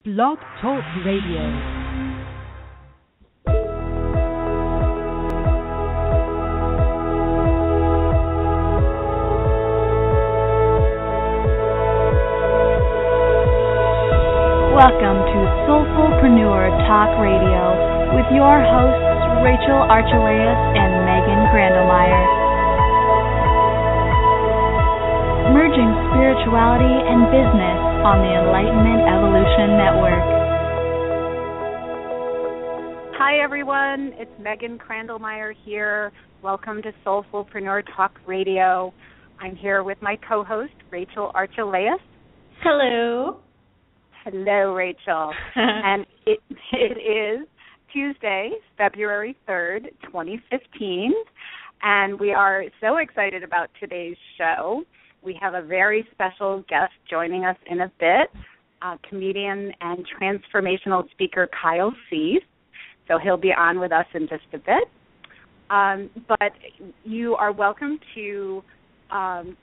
Blog Talk Radio. Welcome to Soulfullpreneur Talk Radio with your hosts Rachel Archelaus and Megan Grandelmeyer. Merging spirituality and business on the Enlightenment Evolution Network. Hi everyone, it's Megan Grandelmeyer here. Welcome to Soulfullpreneur Talk Radio. I'm here with my co-host Rachel Archelaus. Hello. Hello, Rachel. And it is Tuesday, February 3rd, 2015, and we are so excited about today's show. We have a very special guest joining us in a bit, comedian and transformational speaker Kyle Cease. So he'll be on with us in just a bit. But you are welcome to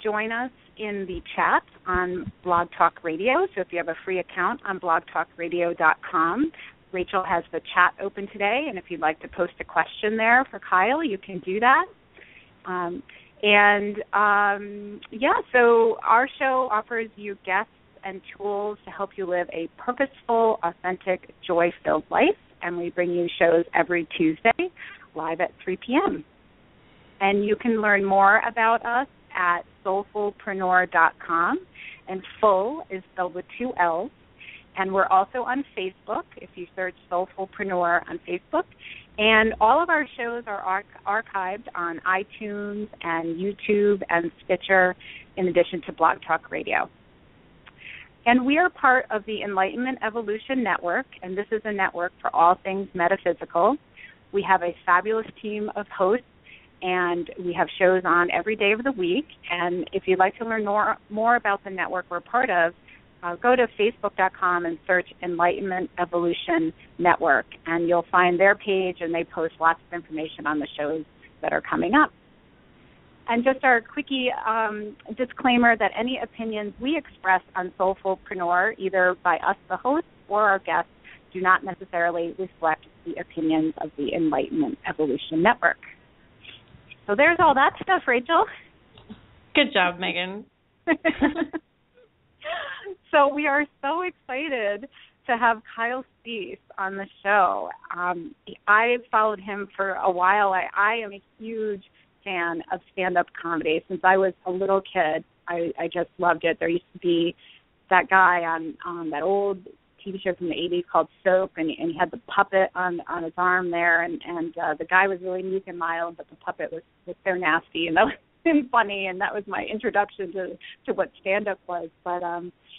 join us in the chat on Blog Talk Radio. So if you have a free account on blogtalkradio.com, Rachel has the chat open today, and if you'd like to post a question there for Kyle, you can do that. So our show offers you guests and tools to help you live a purposeful, authentic, joy-filled life, and we bring you shows every Tuesday live at 3 p.m. And you can learn more about us at soulfullpreneur.com, and full is spelled with 2 L's. And we're also on Facebook, if you search Soulfullpreneur on Facebook. And all of our shows are archived on iTunes and YouTube and Stitcher, in addition to Blog Talk Radio. And we are part of the Enlightenment Evolution Network, and this is a network for all things metaphysical. We have a fabulous team of hosts, and we have shows on every day of the week. And if you'd like to learn more about the network we're part of, go to facebook.com and search Enlightenment Evolution Network, and you'll find their page, and they post lots of information on the shows that are coming up. And just our quickie disclaimer that any opinions we express on Soulfullpreneur, either by us, the hosts, or our guests, do not necessarily reflect the opinions of the Enlightenment Evolution Network. So there's all that stuff, Rachel. Good job, Megan. So we are so excited to have Kyle Cease on the show. I've followed him for a while. I am a huge fan of stand-up comedy. Since I was a little kid, I just loved it. There used to be that guy on that old TV show from the 80s called Soap, and he had the puppet on his arm there, and the guy was really meek and mild, but the puppet was so nasty, and that was funny, and that was my introduction to what stand-up was. But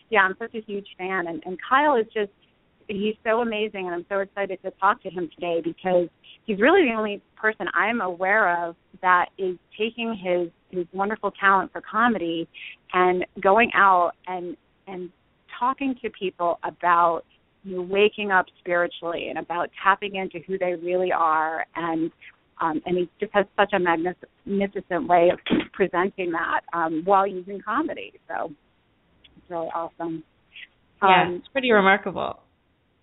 yeah, I'm such a huge fan, and Kyle is just, he's so amazing, and I'm so excited to talk to him today because he's really the only person I'm aware of that is taking his wonderful talent for comedy and going out and talking to people about waking up spiritually and about tapping into who they really are, and he just has such a magnificent way of presenting that while using comedy. So it's really awesome. Yeah, it's pretty remarkable.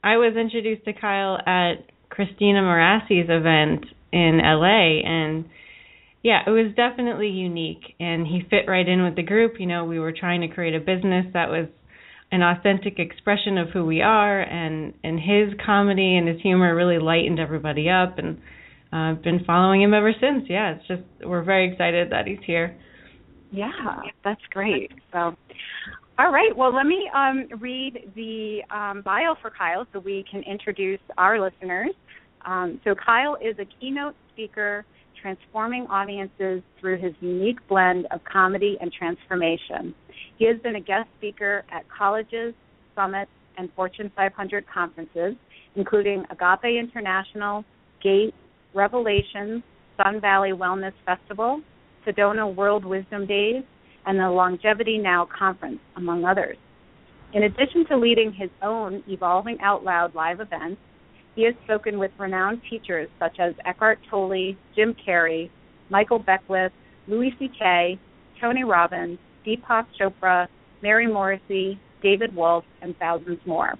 I was introduced to Kyle at Christina Morrisey's event in LA, and yeah, it was definitely unique, and he fit right in with the group. You know, we were trying to create a business that was an authentic expression of who we are, and his comedy and his humor really lightened everybody up, and I've been following him ever since. Yeah, it's just, we're very excited that he's here. Yeah, that's great. So, all right, well, let me read the bio for Kyle so we can introduce our listeners. So Kyle is a keynote speaker transforming audiences through his unique blend of comedy and transformation. He has been a guest speaker at colleges, summits, and Fortune 500 conferences, including Agape International, GATE, Revelations, Sun Valley Wellness Festival, Sedona World Wisdom Days, and the Longevity Now Conference, among others. In addition to leading his own Evolving Out Loud live events, he has spoken with renowned teachers such as Eckhart Tolle, Jim Carrey, Michael Beckwith, Louis C.K., Tony Robbins, Deepak Chopra, Mary Morrisey, David Wolfe, and thousands more.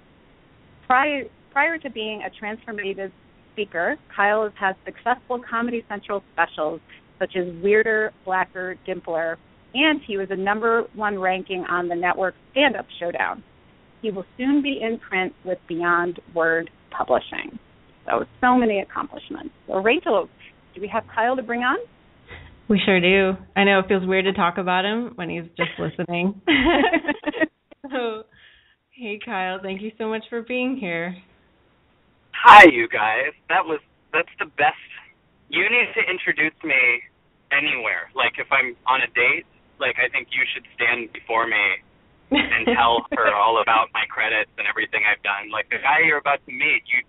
Prior to being a transformative speaker, Kyle has had successful Comedy Central specials such as Weirder, Blacker, Dimpler, and he was a #1 ranking on the network's Standup Showdown. He will soon be in print with Beyond Word Publishing. So many accomplishments. So, Rachel, do we have Kyle to bring on? We sure do. I know it feels weird to talk about him when he's just listening. So, hey, Kyle, thank you so much for being here. Hi, you guys. That's the best. You need to introduce me anywhere. Like, if I'm on a date, like, I think you should stand before me and tell her all about my credits and everything I've done. Like, the guy you're about to meet, you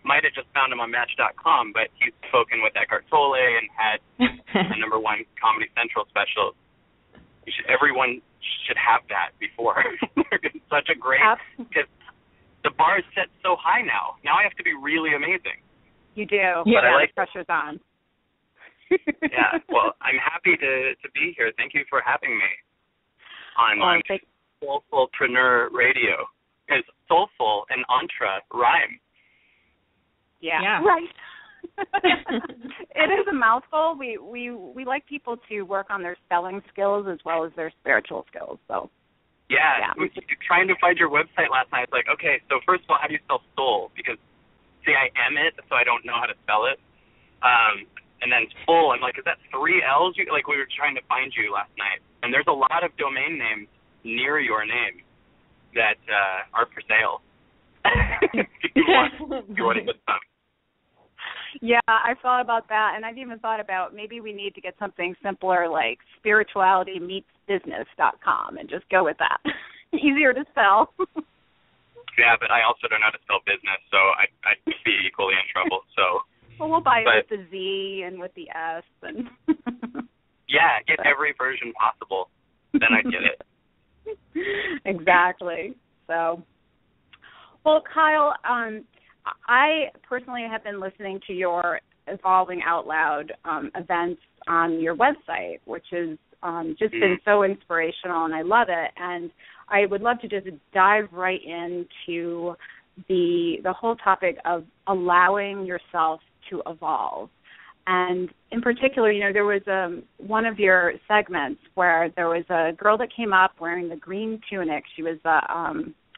might have just found him on Match.com, but he's spoken with Eckhart Tolle and had the #1 Comedy Central special. Everyone should have that before. It's such a great, because the bar is set so high now. Now I have to be really amazing. You do. Yeah, but the pressure's on. Yeah, well, I'm happy to be here. Thank you for having me on Soulfullpreneur Radio. Because soulful and entre rhyme. Yeah. Right. It is a mouthful. We like people to work on their spelling skills as well as their spiritual skills. So. Yeah. I was trying to find your website last night. It's like, okay, so first of all, how do you spell soul? Because, see, I am it, so I don't know how to spell it. And then full, I'm like, is that 3 L's? Like, we were trying to find you last night. And there's a lot of domain names near your name that are for sale. if you want to get some. Yeah, I thought about that, and I've even thought about maybe we need to get something simpler like spiritualitymeetsbusiness.com and just go with that. Easier to spell. Yeah, but I also don't know how to spell business, so I'd be equally in trouble. So. Well, we'll buy it with the Z and with the S. And yeah, get every version possible. Then I get it. Exactly. So, well, Kyle, I personally have been listening to your Evolving Out Loud events on your website, which has just been so inspirational, and I love it. And I would love to just dive right into the whole topic of allowing yourself to evolve. And in particular, there was one of your segments where there was a girl that came up wearing the green tunic. She was a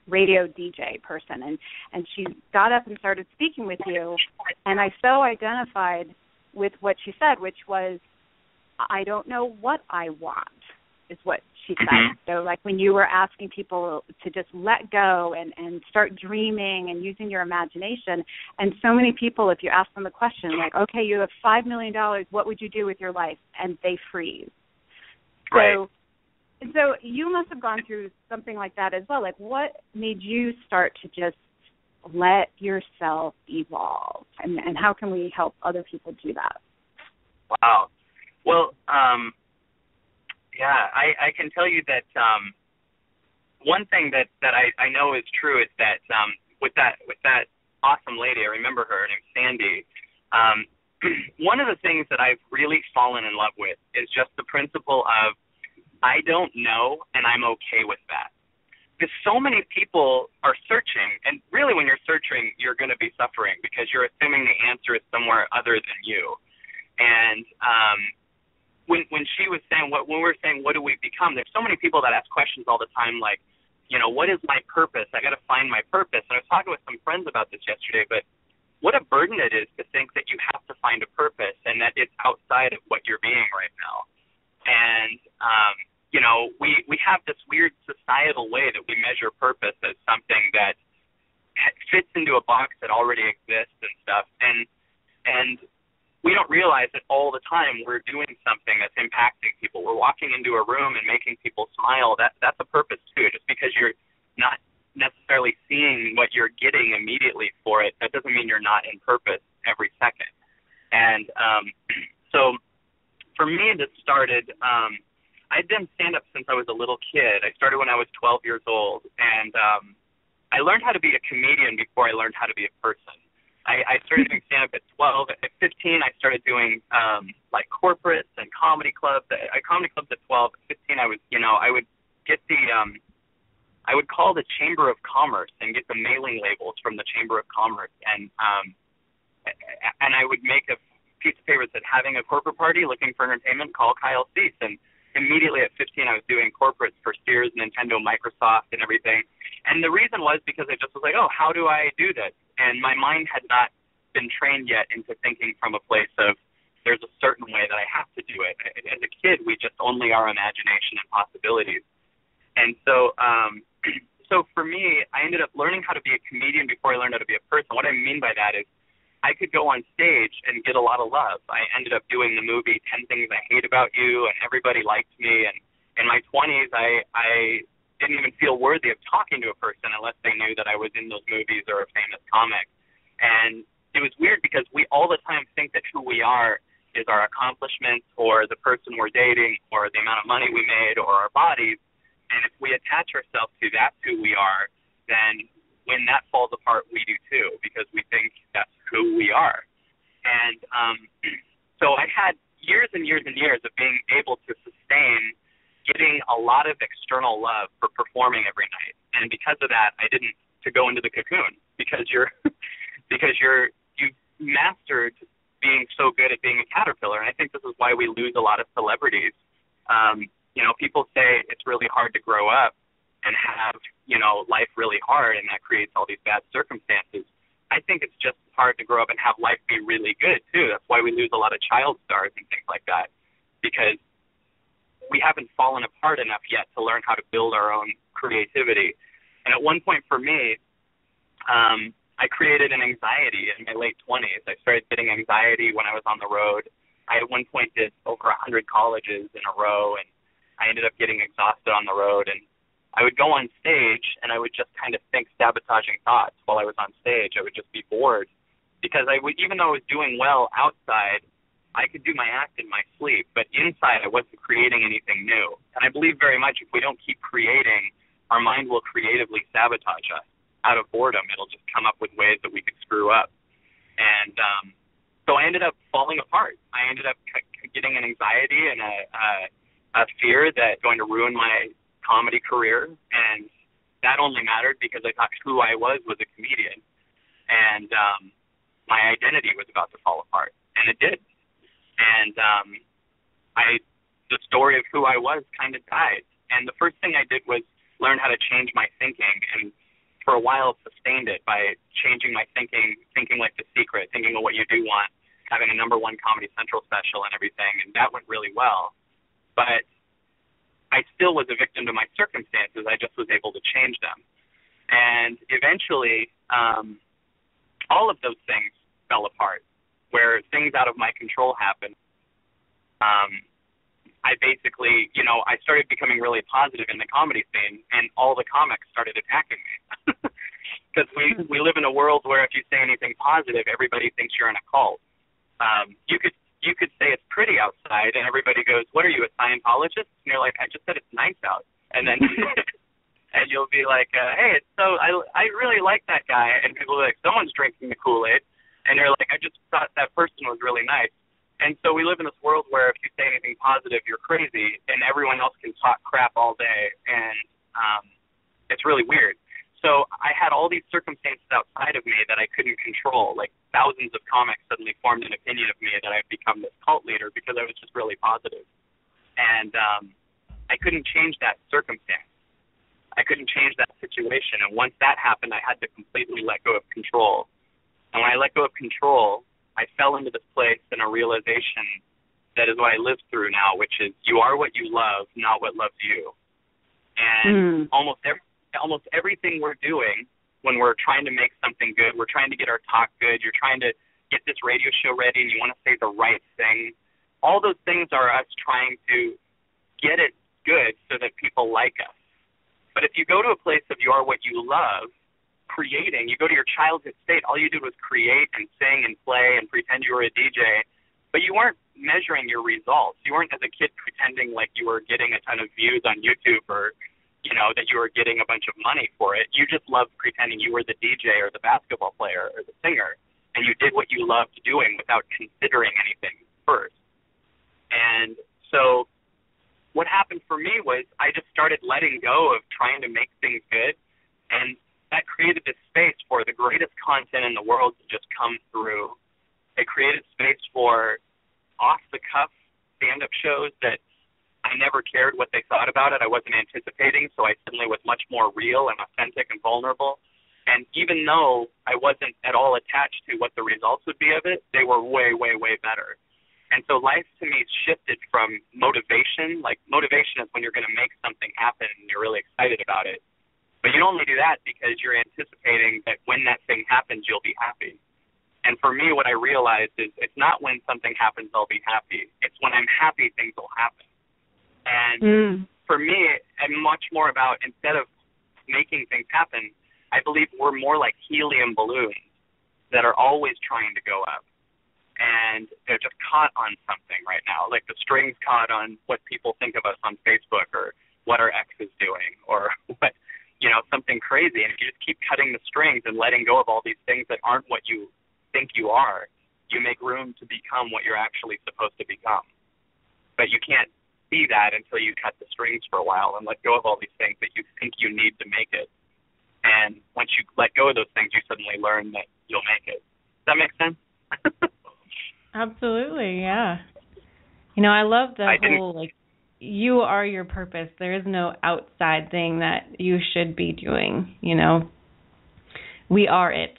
radio DJ person, and she got up and started speaking with you, and I so identified with what she said, which was, I don't know what I want, is what she said. So like when you were asking people to just let go and start dreaming and using your imagination, and so many people, if you ask them a question like, okay, you have $5 million, what would you do with your life? And they freeze. Right. So you must have gone through something like that as well. Like, what made you start to just let yourself evolve? And how can we help other people do that? Wow. Well, yeah, I can tell you that one thing that I know is true is that with that awesome lady, I remember her named Sandy, one of the things that I've really fallen in love with is just the principle of I don't know, and I'm okay with that. Because so many people are searching, and really when you're searching, you're going to be suffering because you're assuming the answer is somewhere other than you. And when she was saying, when we were saying, what do we become, there's so many people that ask questions all the time like, what is my purpose? I got to find my purpose. And I was talking with some friends about this yesterday, but what a burden it is to think that you have to find a purpose and that it's outside of what you're being right now. And, we have this weird societal way that we measure purpose as something that fits into a box that already exists and stuff. And we don't realize that all the time we're doing something that's impacting people. We're walking into a room and making people smile. That's a purpose too. Just because you're not necessarily seeing what you're getting immediately for it, that doesn't mean you're not in purpose every second. And so for me, this started, I'd done stand-up since I was a little kid. I started when I was 12 years old. And I learned how to be a comedian before I learned how to be a person. I started doing stand-up at 12. At 15, I started doing like corporates and comedy clubs. Comedy clubs at 12. At 15, I would get the I would call the Chamber of Commerce and get the mailing labels from the Chamber of Commerce, and I would make a piece of paper that said, having a corporate party, looking for entertainment, call Kyle Cease. And immediately at 15, I was doing corporates for Sears, Nintendo, Microsoft, and everything. And the reason was because I just was like, oh, how do I do this? And my mind had not been trained yet into thinking from a place of there's a certain way that I have to do it. As a kid, we just only our imagination and possibilities. And so so for me, I ended up learning how to be a comedian before I learned how to be a person. What I mean by that is I could go on stage and get a lot of love. I ended up doing the movie 10 Things I Hate About You, and everybody liked me. And in my 20s, I didn't even feel worthy of talking to a person unless they knew that I was in those movies or a famous comic. And it was weird because we all the time think that who we are is our accomplishments or the person we're dating or the amount of money we made or our bodies. And if we attach ourselves to that's who we are, then when that falls apart, we do too, because we think that's who we are. And so I had years and years and years of being able to sustain getting a lot of external love for performing every night. And because of that, I didn't to go into the cocoon because you've mastered being so good at being a caterpillar. And I think this is why we lose a lot of celebrities. People say it's really hard to grow up and have, life really hard, and that creates all these bad circumstances. I think it's just hard to grow up and have life be really good, too. That's why we lose a lot of child stars and things like that, because we haven't fallen apart enough yet to learn how to build our own creativity. And at one point for me, I created an anxiety in my late 20s. I started getting anxiety when I was on the road. I at one point did over 100 colleges in a row, and I ended up getting exhausted on the road. And I would go on stage, and I would just kind of think sabotaging thoughts while I was on stage. I would just be bored because even though I was doing well outside, I could do my act in my sleep, but inside I wasn't creating anything new. And I believe very much if we don't keep creating, our mind will creatively sabotage us. Out of boredom, it'll just come up with ways that we could screw up. And so I ended up falling apart. I ended up getting an anxiety and a fear that going to ruin my comedy career, and that only mattered because I thought who I was a comedian, and my identity was about to fall apart, and it did. And the story of who I was kind of died. And the first thing I did was learn how to change my thinking, and for a while sustained it by changing my thinking like The Secret, thinking of what you do want, having a #1 Comedy Central special and everything, and that went really well. But I still was a victim to my circumstances. I just was able to change them. And eventually, all of those things fell apart, where things out of my control happened. I basically, I started becoming really positive in the comedy scene, and all the comics started attacking me. Because we live in a world where if you say anything positive, everybody thinks you're in a cult. You could say it's pretty outside, and everybody goes, what are you, a Scientologist? And you're like, I just said it's nice out. And then and you'll be like, hey, I really like that guy. And people are like, someone's drinking the Kool-Aid. And you're like, I just thought that person was really nice. And so we live in this world where if you say anything positive, you're crazy, and everyone else can talk crap all day. And it's really weird. So I had all these circumstances outside of me that I couldn't control. Like thousands of comics suddenly formed an opinion of me that I've become this cult leader because I was just really positive. And I couldn't change that circumstance. I couldn't change that situation. And once that happened, I had to completely let go of control. And when I let go of control, I fell into this place in a realization that is what I live through now, which is you are what you love, not what loves you. And almost everything we're doing when we're trying to make something good, we're trying to get our talk good, you're trying to get this radio show ready and you want to say the right thing, all those things are us trying to get it good so that people like us. But if you go to a place of you are what you love, creating, you go to your childhood state, all you did was create and sing and play and pretend you were a DJ, but you weren't measuring your results. You weren't as a kid pretending like you were getting a ton of views on YouTube or that you were getting a bunch of money for it. You just loved pretending you were the DJ or the basketball player or the singer, and you did what you loved doing without considering anything first. And so what happened for me was I just started letting go of trying to make things good, and that created this space for the greatest content in the world to just come through. It created space for off-the-cuff stand-up shows that I never cared what they thought about it. I wasn't anticipating, so I suddenly was much more real and authentic and vulnerable. And even though I wasn't at all attached to what the results would be of it, they were way, way, way better. And so life to me shifted from motivation. Like, motivation is when you're going to make something happen and you're really excited about it. But you only do that because you're anticipating that when that thing happens, you'll be happy. And for me, what I realized is it's not when something happens, I'll be happy. It's when I'm happy, things will happen. And for me, I'm much more about, instead of making things happen, I believe we're more like helium balloons that are always trying to go up. And they're just caught on something right now, like the strings caught on what people think of us on Facebook, or what our ex is doing, or what, something crazy. And if you just keep cutting the strings and letting go of all these things that aren't what you think you are, you make room to become what you're actually supposed to become. But you can't see that until you cut the strings for a while and let go of all these things that you think you need to make it. And once you let go of those things, you suddenly learn that you'll make it. Does that make sense? Absolutely, yeah. I love the whole, you are your purpose. There is no outside thing that you should be doing, We are it.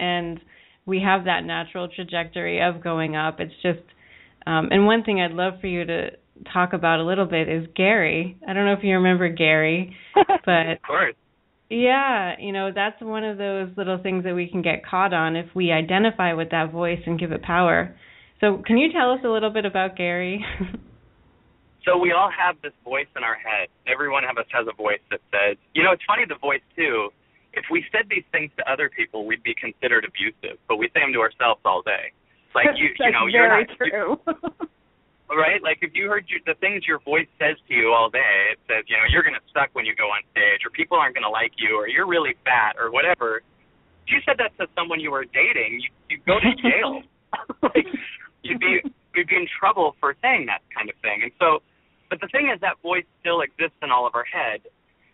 And we have that natural trajectory of going up. It's just, and one thing I'd love for you to talk about a little bit is Gary. I don't know if you remember Gary, but of course. Yeah, that's one of those little things that we can get caught on if we identify with that voice and give it power. So can you tell us a little bit about Gary? So we all have this voice in our head. Every one of us has a voice that says, it's funny, the voice too, if we said these things to other people, we'd be considered abusive, but we say them to ourselves all day. Like, That's you're very not true. Right? Like, if you heard the things your voice says to you all day, it says, you're going to suck when you go on stage, or people aren't going to like you, or you're really fat, or whatever. If you said that to someone you were dating, you'd go to jail. Like, you'd be in trouble for saying that kind of thing. And so, but the thing is, that voice still exists in all of our head.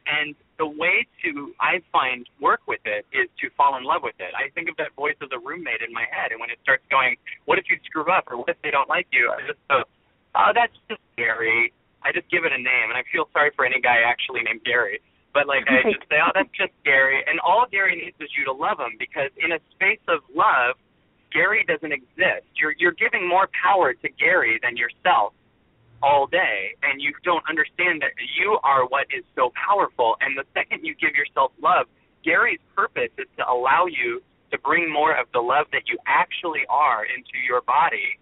And the way to, I find, work with it is to fall in love with it. I think of that voice as a roommate in my head. And when it starts going, what if you screw up, or what if they don't like you? I just go, oh, that's just Gary. I just give it a name, and I feel sorry for any guy actually named Gary. But, I just say, oh, that's just Gary. And all Gary needs is you to love him, because in a space of love, Gary doesn't exist. You're giving more power to Gary than yourself all day, and you don't understand that you are what is so powerful. And the second you give yourself love, Gary's purpose is to allow you to bring more of the love that you actually are into your body,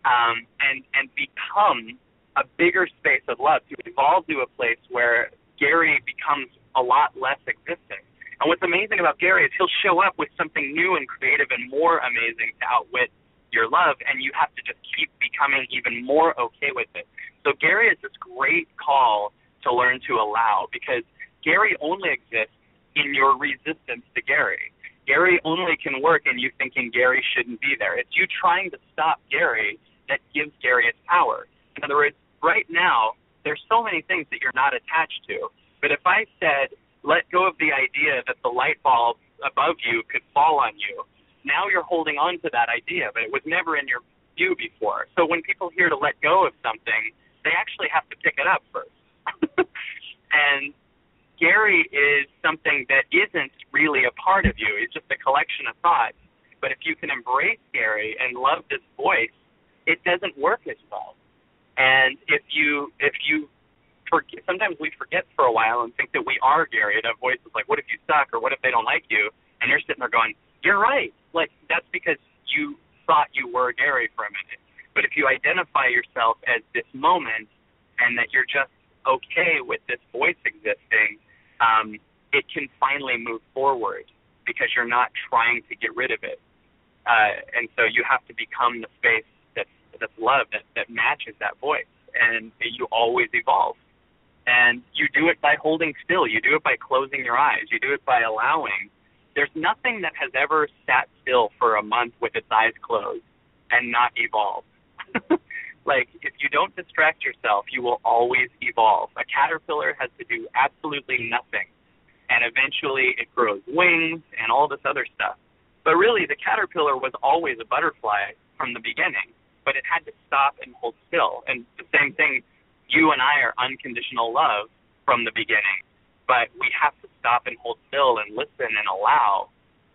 and become a bigger space of love, to evolve to a place where Gary becomes a lot less existent. And what's amazing about Gary is he'll show up with something new and creative and more amazing to outwit your love, and you have to just keep becoming even more okay with it. So Gary is this great call to learn to allow, because Gary only exists in your resistance to Gary. Gary only can work in you thinking Gary shouldn't be there. It's you trying to stop Gary that gives Gary its power. In other words, right now, there's so many things that you're not attached to. But if I said, let go of the idea that the light bulb above you could fall on you, now you're holding on to that idea, but it was never in your view before. So when people hear to let go of something, they actually have to pick it up first. And Gary is something that isn't really a part of you. It's just a collection of thoughts. But if you can embrace Gary and love this voice, it doesn't work as well. And if you forget, sometimes we forget for a while and think that we are Gary. That voice is like, what if you suck, or what if they don't like you? And you're sitting there going, you're right. Like, that's because you thought you were Gary for a minute. But if you identify yourself as this moment, and that you're just okay with this voice existing, it can finally move forward, because you're not trying to get rid of it. And so you have to become the space that's love, that matches that voice, and you always evolve. And you do it by holding still. You do it by closing your eyes. You do it by allowing. There's nothing that has ever sat still for a month with its eyes closed and not evolved. Like, if you don't distract yourself, you will always evolve. A caterpillar has to do absolutely nothing, and eventually it grows wings and all this other stuff. But really, the caterpillar was always a butterfly from the beginning, but it had to stop and hold still. And the same thing, you and I are unconditional love from the beginning, but we have to stop and hold still and listen and allow.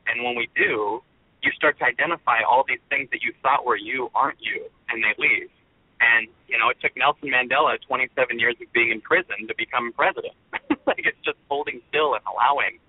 And when we do, you start to identify all these things that you thought were you aren't you, and they leave. And, you know, it took Nelson Mandela 27 years of being in prison to become president. Like, it's just holding still and allowing.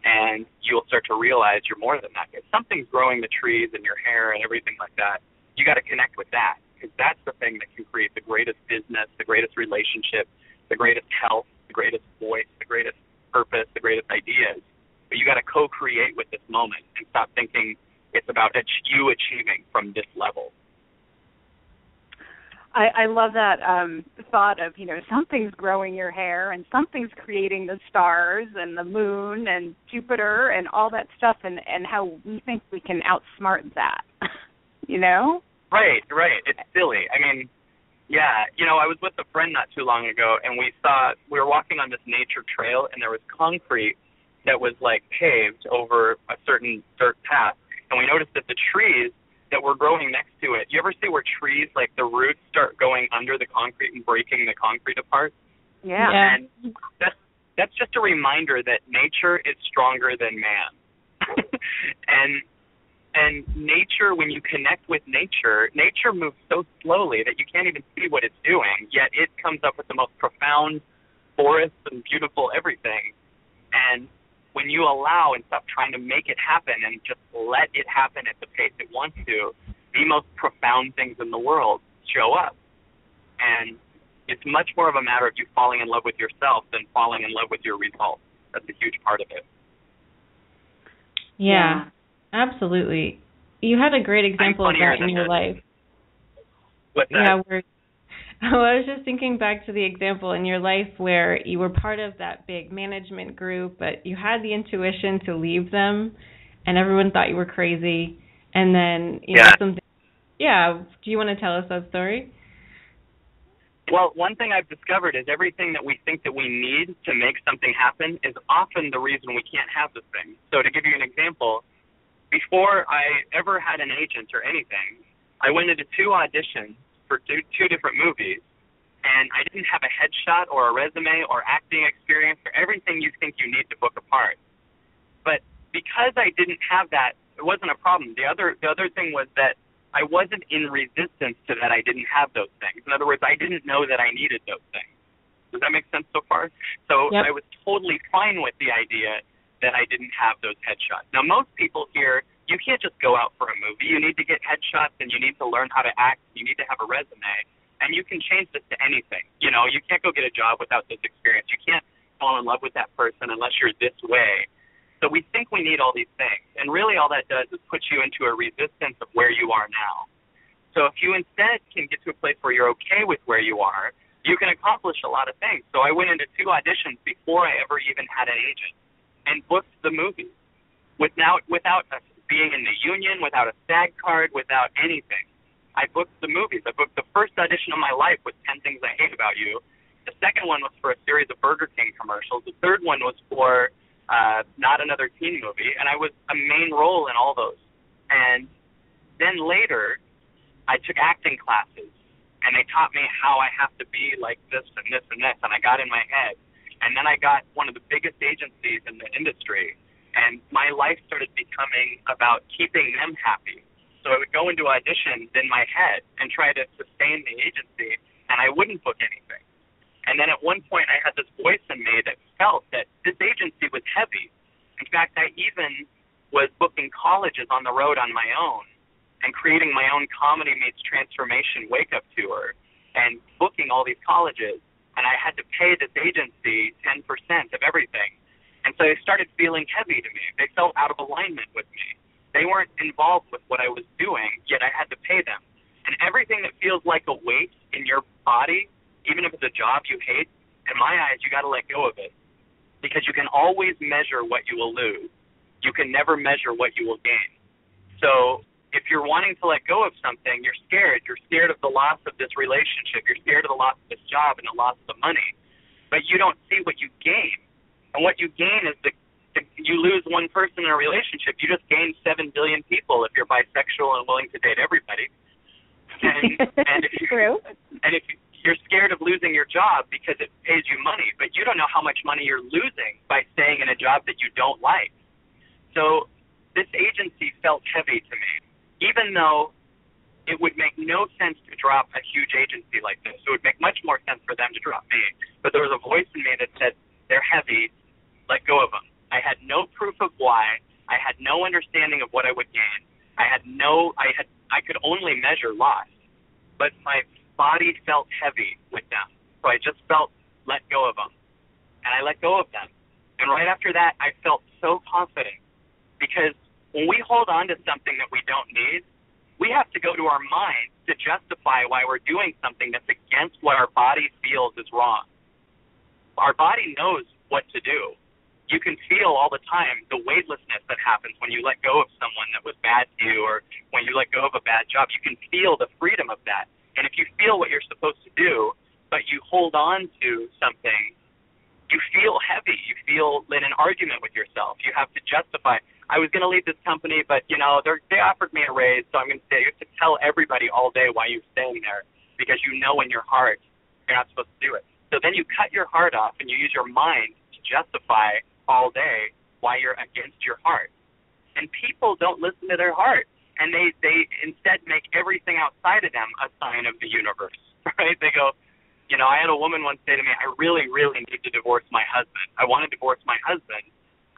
And you'll start to realize you're more than that. If something's growing the trees in your hair and everything like that, you got to connect with that, because that's the thing that can create the greatest business, the greatest relationship, the greatest health, the greatest voice, the greatest purpose, the greatest ideas. But you got to co-create with this moment and stop thinking it's about you achieving from this level. I love that thought of, you know, something's growing your hair and something's creating the stars and the moon and Jupiter and all that stuff, and how we think we can outsmart that, you know? Right. It's silly. I mean, yeah, you know, I was with a friend not too long ago, and we were walking on this nature trail, and there was concrete that was, like, paved over a certain dirt path, and we noticed that the trees that were growing next to it. You ever see where trees, like the roots start going under the concrete and breaking the concrete apart? Yeah. And that's just a reminder that nature is stronger than man. and nature, when you connect with nature moves so slowly that you can't even see what it's doing, yet it comes up with the most profound forests and beautiful everything. And when you allow and stop trying to make it happen and just let it happen at the pace it wants to, the most profound things in the world show up. And it's much more of a matter of you falling in love with yourself than falling in love with your results. That's a huge part of it. Yeah, absolutely. You had a great example of that in your life. What's that? Yeah, I was just thinking back to the example in your life where you were part of that big management group, but you had the intuition to leave them, and everyone thought you were crazy. And then, you know, something. Yeah. Do you want to tell us that story? Well, one thing I've discovered is everything that we think that we need to make something happen is often the reason we can't have the thing. So to give you an example, before I ever had an agent or anything, I went into 2 auditions for two different movies, and I didn't have a headshot or a resume or acting experience or everything you think you need to book a part. But because I didn't have that, it wasn't a problem. The other thing was that I wasn't in resistance to that I didn't have those things. In other words, I didn't know that I needed those things. Does that make sense so far? So I was totally fine with the idea that I didn't have those headshots. Now, most people here, you can't just go out for a movie. You need to get headshots, and you need to learn how to act. You need to have a resume, and you can change this to anything. You know, you can't go get a job without this experience. You can't fall in love with that person unless you're this way. So we think we need all these things, and really all that does is put you into a resistance of where you are now. So if you instead can get to a place where you're okay with where you are, you can accomplish a lot of things. So I went into 2 auditions before I ever even had an agent and booked the movie without being in the union, without a SAG card, without anything. I booked the movies. I booked the first audition of my life with 10 Things I Hate About You. The second one was for a series of Burger King commercials. The third one was for Not Another Teen Movie, and I was a main role in all those. And then later, I took acting classes, and they taught me how I have to be like this and this and this, and I got in my head. And then I got one of the biggest agencies in the industry, and my life started becoming about keeping them happy. So I would go into auditions in my head and try to sustain the agency, and I wouldn't book anything. And then at one point I had this voice in me that felt that this agency was heavy. In fact, I even was booking colleges on the road on my own and creating my own comedy meets transformation wake-up tour and booking all these colleges, and I had to pay this agency 10% of everything. And so they started feeling heavy to me. They felt out of alignment with me. They weren't involved with what I was doing, yet I had to pay them. And everything that feels like a weight in your body, even if it's a job you hate, in my eyes, you got to let go of it. Because you can always measure what you will lose. You can never measure what you will gain. So if you're wanting to let go of something, you're scared. You're scared of the loss of this relationship. You're scared of the loss of this job and the loss of the money. But you don't see what you gain. And what you gain is you lose one person in a relationship. You just gain 7 billion people if you're bisexual and willing to date everybody. And if you're scared of losing your job because it pays you money, but you don't know how much money you're losing by staying in a job that you don't like. So this agency felt heavy to me, even though it would make no sense to drop a huge agency like this. It would make much more sense for them to drop me. But there was a voice in me that said, they're heavy, let go of them. I had no proof of why. I had no understanding of what I would gain. I could only measure loss, but my body felt heavy with them. So I just felt, let go of them. And I let go of them. And right after that, I felt so confident, because when we hold on to something that we don't need, we have to go to our mind to justify why we're doing something that's against what our body feels is wrong. Our body knows what to do. You can feel all the time the weightlessness that happens when you let go of someone that was bad to you, or when you let go of a bad job. You can feel the freedom of that. And if you feel what you're supposed to do, but you hold on to something, you feel heavy. You feel in an argument with yourself. You have to justify, I was going to leave this company, but, they offered me a raise, so I'm going to stay. You have to tell everybody all day why you're staying there, because you know in your heart you're not supposed to do it. So then you cut your heart off and you use your mind to justify all day why you're against your heart. And people don't listen to their heart, and they instead make everything outside of them a sign of the universe, right? They go, I had a woman once say to me, I really, really need to divorce my husband. I want to divorce my husband,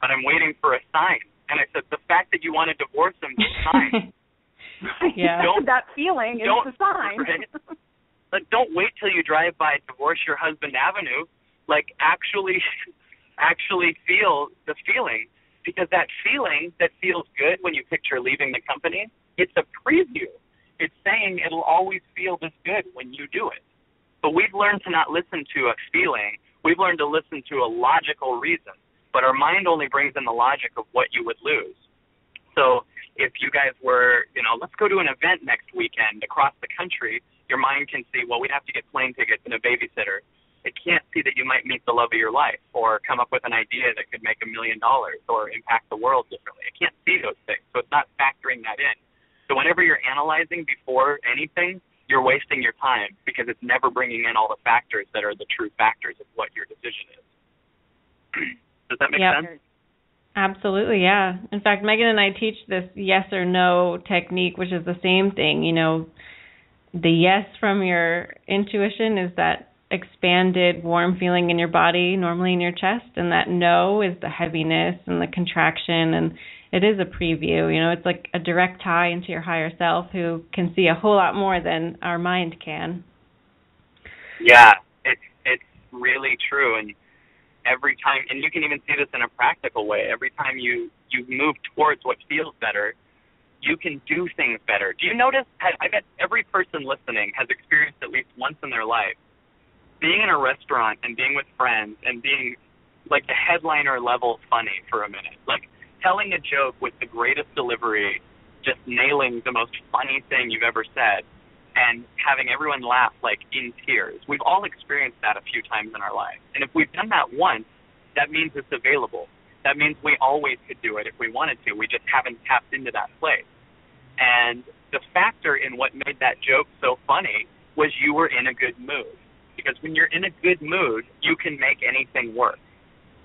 but I'm waiting for a sign. And I said, the fact that you want to divorce him is a sign. Yeah. That feeling is a sign. Right? Like, don't wait till you drive by Divorce Your Husband Avenue. Like, actually feel the feeling, because that feeling that feels good when you picture leaving the company, it's a preview. It's saying it'll always feel this good when you do it. But we've learned to not listen to a feeling. We've learned to listen to a logical reason. But our mind only brings in the logic of what you would lose. So if you guys were, let's go to an event next weekend across the country, your mind can see, well, we'd have to get plane tickets and a babysitter. It can't see that you might meet the love of your life, or come up with an idea that could make $1 million or impact the world differently. It can't see those things, so it's not factoring that in. So whenever you're analyzing before anything, you're wasting your time, because it's never bringing in all the factors that are the true factors of what your decision is. Does that make sense? Absolutely, yeah. In fact, Megan and I teach this yes or no technique, which is the same thing. The yes from your intuition is that expanded, warm feeling in your body, normally in your chest, and that no is the heaviness and the contraction, and it is a preview. It's like a direct tie into your higher self, who can see a whole lot more than our mind can. Yeah, it's really true, and every time, and you can even see this in a practical way, every time you move towards what feels better, you can do things better. Do you notice, I bet every person listening has experienced at least once in their life being in a restaurant and being with friends and being like the headliner level funny for a minute, like telling a joke with the greatest delivery, just nailing the most funny thing you've ever said, and having everyone laugh like in tears. We've all experienced that a few times in our life. And if we've done that once, that means it's available. That means we always could do it if we wanted to. We just haven't tapped into that place. And the factor in what made that joke so funny was you were in a good mood. Because when you're in a good mood, you can make anything work.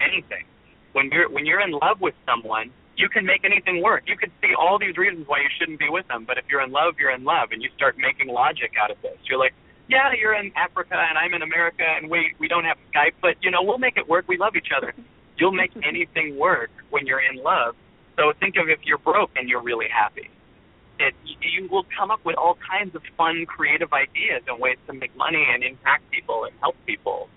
Anything. When you're in love with someone, you can make anything work. You could see all these reasons why you shouldn't be with them, but if you're in love, you're in love, and you start making logic out of this. You're like, yeah, you're in Africa and I'm in America, and we don't have Skype, but we'll make it work. We love each other. You'll make anything work when you're in love. So think of if you're broke and you're really happy. You will come up with all kinds of fun, creative ideas and ways to make money and impact people and help people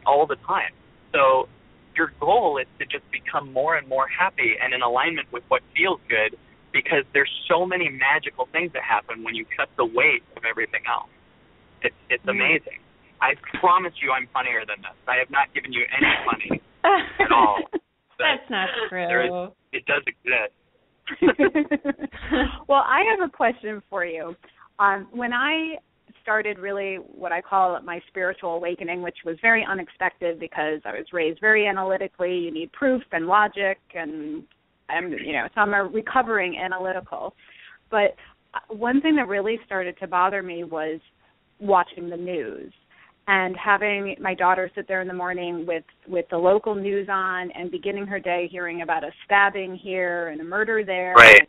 all the time. So your goal is to just become more and more happy and in alignment with what feels good, because there's so many magical things that happen when you cut the weight of everything else. It's amazing. I promise you I'm funnier than this. I have not given you any money at all. That's not true. It does exist. Well, Well, I have a question for you. When I started really what I call my spiritual awakening, which was very unexpected because I was raised very analytically. You need proof and logic, and so I'm a recovering analytical. But one thing that really started to bother me was watching the news and having my daughter sit there in the morning with the local news on and beginning her day hearing about a stabbing here and a murder there. Right.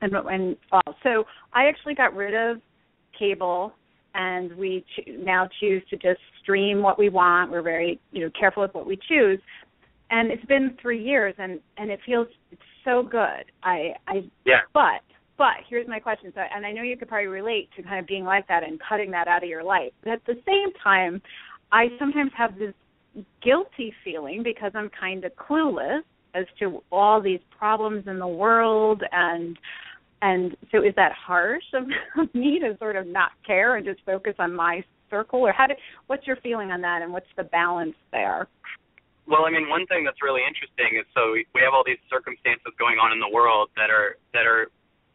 And so I actually got rid of cable, and we now choose to just stream what we want. We're very careful with what we choose. And it's been 3 years, and it feels so good. But here's my question. So, and I know you could probably relate to kind of being like that and cutting that out of your life. But at the same time, I sometimes have this guilty feeling because I'm kind of clueless as to all these problems in the world, and so is that harsh of me to sort of not care and just focus on my circle? Or what's your feeling on that, and what's the balance there? Well, I mean, one thing that's really interesting is we have all these circumstances going on in the world that are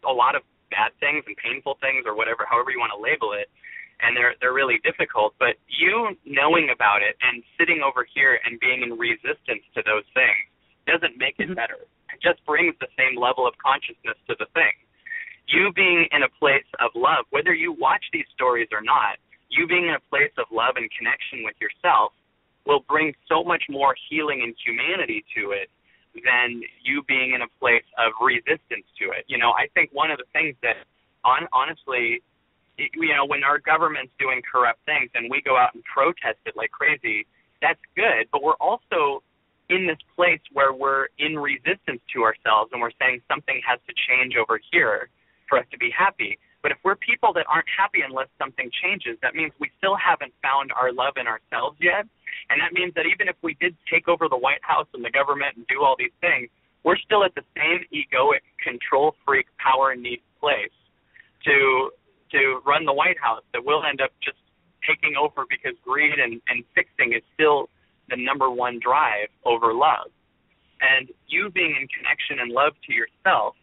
a lot of bad things and painful things, or whatever, however you want to label it, and they're really difficult. But you knowing about it and sitting over here and being in resistance to those things doesn't make it better. It just brings the same level of consciousness to the thing. You being in a place of love, whether you watch these stories or not, you being in a place of love and connection with yourself will bring so much more healing and humanity to it than you being in a place of resistance to it. I think one of the things that, honestly, when our government's doing corrupt things and we go out and protest it like crazy, that's good. But we're also in this place where we're in resistance to ourselves, and we're saying something has to change over here for us to be happy. But if we're people that aren't happy unless something changes, that means we still haven't found our love in ourselves yet. And that means that even if we did take over the White House and the government and do all these things, we're still at the same egoic, control freak, power need place to run the White House, that we'll end up just taking over because greed and fixing is still the number one drive over love. And you being in connection and love to yourself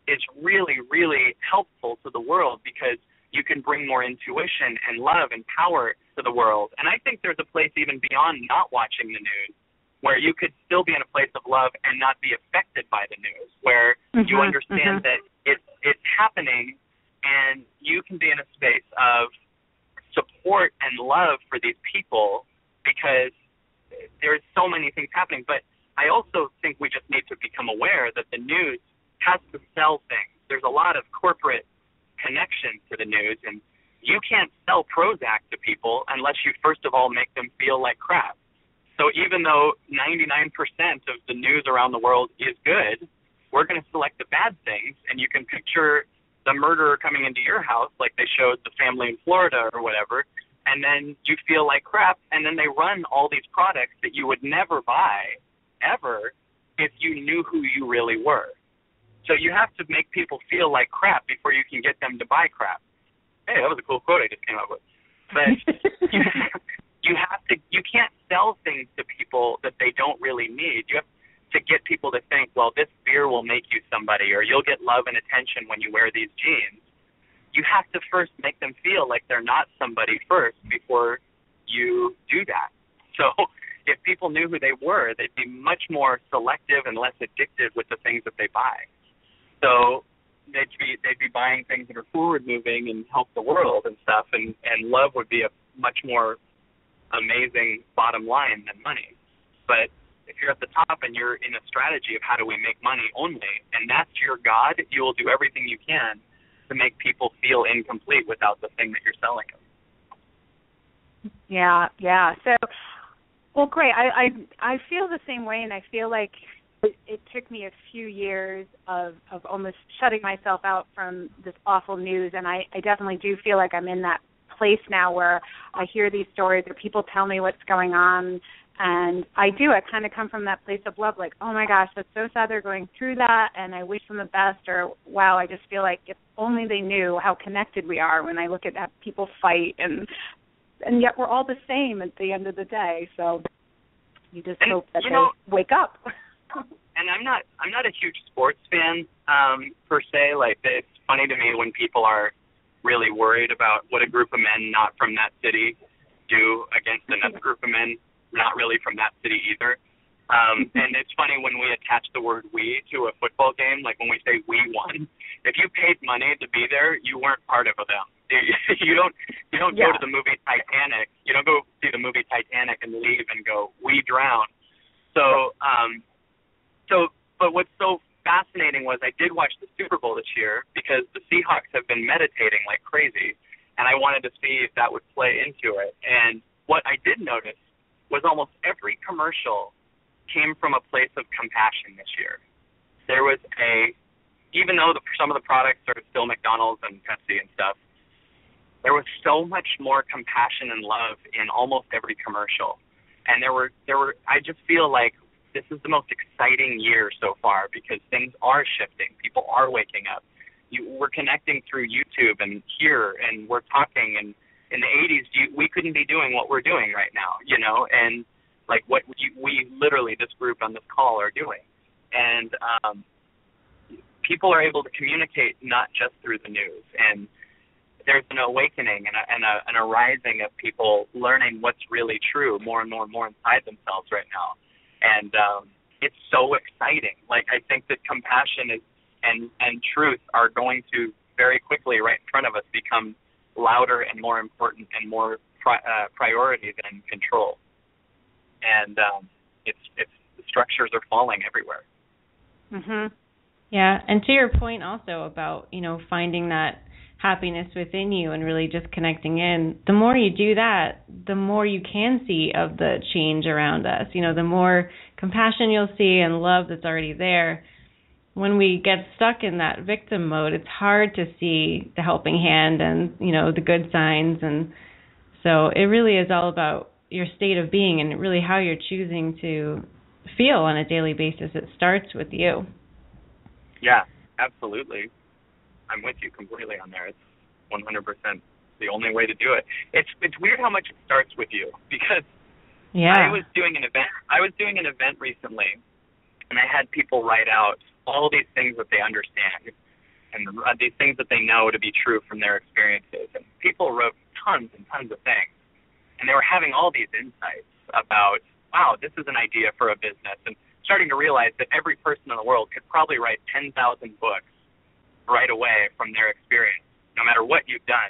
is really, really helpful to the world, because you can bring more intuition and love and power to the world. And I think there's a place even beyond not watching the news where you could still be in a place of love and not be affected by the news, where you understand that it's happening, and you can be in a space of support and love for these people, because there's so many things happening. But I also think we just need to become aware that the news has to sell things. There's a lot of corporate connection to the news, and you can't sell Prozac to people unless you first of all make them feel like crap. So even though 99% of the news around the world is good, we're going to select the bad things, and you can picture the murderer coming into your house like they showed the family in Florida or whatever, and then you feel like crap, and then they run all these products that you would never buy ever if you knew who you really were. So you have to make people feel like crap before you can get them to buy crap. Hey, that was a cool quote I just came up with. But you can't sell things to people that they don't really need. You have to get people to think, well, this beer will make you somebody, or you'll get love and attention when you wear these jeans. You have to first make them feel like they're not somebody first before you do that. So if people knew who they were, they'd be much more selective and less addictive with the things that they buy. So they'd be buying things that are forward moving and help the world and stuff, and love would be a much more amazing bottom line than money. But if you're at the top and you're in a strategy of how do we make money only, and that's your God, you will do everything you can to make people feel incomplete without the thing that you're selling them. Yeah. So, well, great. I feel the same way, and I feel like it took me a few years of almost shutting myself out from this awful news, and I definitely do feel like I'm in that place now where I hear these stories or people tell me what's going on, and I kind of come from that place of love, like, oh my gosh, that's so sad they're going through that, and I wish them the best, or wow, I just feel like if only they knew how connected we are when I look at that people fight, and yet we're all the same at the end of the day, so you just hope that they wake up. and I'm not a huge sports fan per se. Like, it's funny to me when people are really worried about what a group of men not from that city do against another group of men not really from that city either. And it's funny when we attach the word "we" to a football game, like when we say "we won." If you paid money to be there, you weren't part of them. You don't go to the movie Titanic. You don't go see the movie Titanic and leave and go, "We drown." So, but what's so fascinating was I did watch the Super Bowl this year because the Seahawks have been meditating like crazy, and I wanted to see if that would play into it. And what I did notice was almost every commercial came from a place of compassion this year. There was even though some of the products are still McDonald's and Pepsi and stuff, there was so much more compassion and love in almost every commercial. And there were. I just feel like this is the most exciting year so far because things are shifting. People are waking up. We're connecting through YouTube and here, and we're talking. And in the 80s, we couldn't be doing what we're doing right now, and like what we literally, this group on this call, are doing. And people are able to communicate not just through the news. And there's an awakening and a rising of people learning what's really true more and more and more inside themselves right now. And it's so exciting. Like, I think that compassion and truth are going to very quickly right in front of us become louder and more important and more priority than control. And it's the structures are falling everywhere. Mhm. Yeah, and to your point also about, finding that happiness within you and really just connecting in, the more you do that, the more you can see of the change around us. The more compassion you'll see and love that's already there. When we get stuck in that victim mode, it's hard to see the helping hand and, the good signs. And so it really is all about your state of being and really how you're choosing to feel on a daily basis. It starts with you. Yeah, absolutely. I'm with you completely on there. It's 100% the only way to do it. It's weird how much it starts with you because I was doing an event recently, and I had people write out all these things that they understand and these things that they know to be true from their experiences. And people wrote tons and tons of things, and they were having all these insights about, wow, this is an idea for a business, and starting to realize that every person in the world could probably write 10,000 books right away from their experience. No matter what you've done,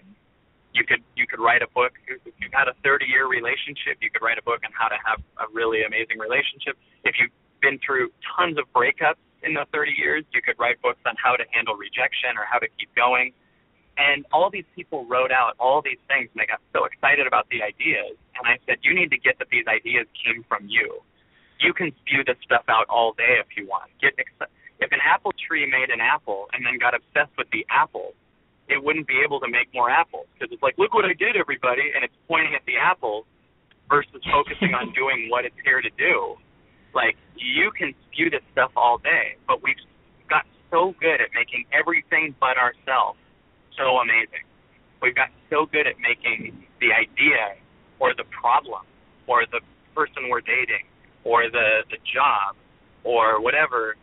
you could write a book. If you've had a 30-year relationship, you could write a book on how to have a really amazing relationship. If you've been through tons of breakups in the 30 years, you could write books on how to handle rejection or how to keep going. And all these people wrote out all these things, and they got so excited about the ideas. And I said, you need to get that these ideas came from you. You can spew this stuff out all day if you want. If an apple tree made an apple and then got obsessed with the apple, it wouldn't be able to make more apples because it's like, look what I did, everybody, and it's pointing at the apple versus focusing on doing what it's here to do. Like, you can spew this stuff all day, but we've got so good at making everything but ourselves so amazing. We've got so good at making the idea or the problem or the person we're dating or the job or whatever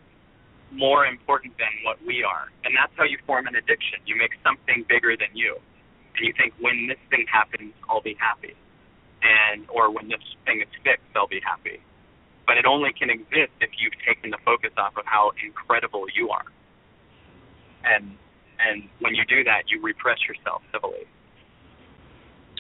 more important than what we are. And that's how you form an addiction. You make something bigger than you. And you think, when this thing happens, I'll be happy. Or when this thing is fixed, I'll be happy. But it only can exist if you've taken the focus off of how incredible you are. And when you do that, you repress yourself heavily.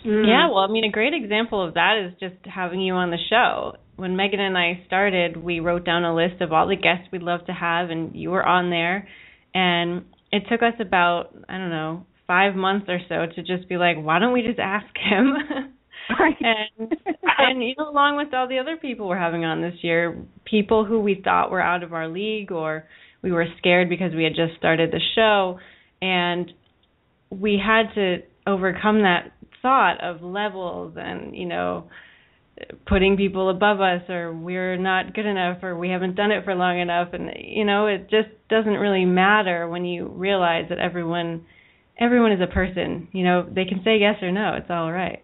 Yeah, well, a great example of that is just having you on the show. When Megan and I started, we wrote down a list of all the guests we'd love to have, and you were on there. And it took us about, 5 months or so to just be like, why don't we just ask him? Right. and along with all the other people we're having on this year, people who we thought were out of our league, or we were scared because we had just started the show, and we had to overcome that thought of levels and, putting people above us, or we're not good enough, or we haven't done it for long enough. And, it just doesn't really matter when you realize that everyone is a person. They can say yes or no. It's all right.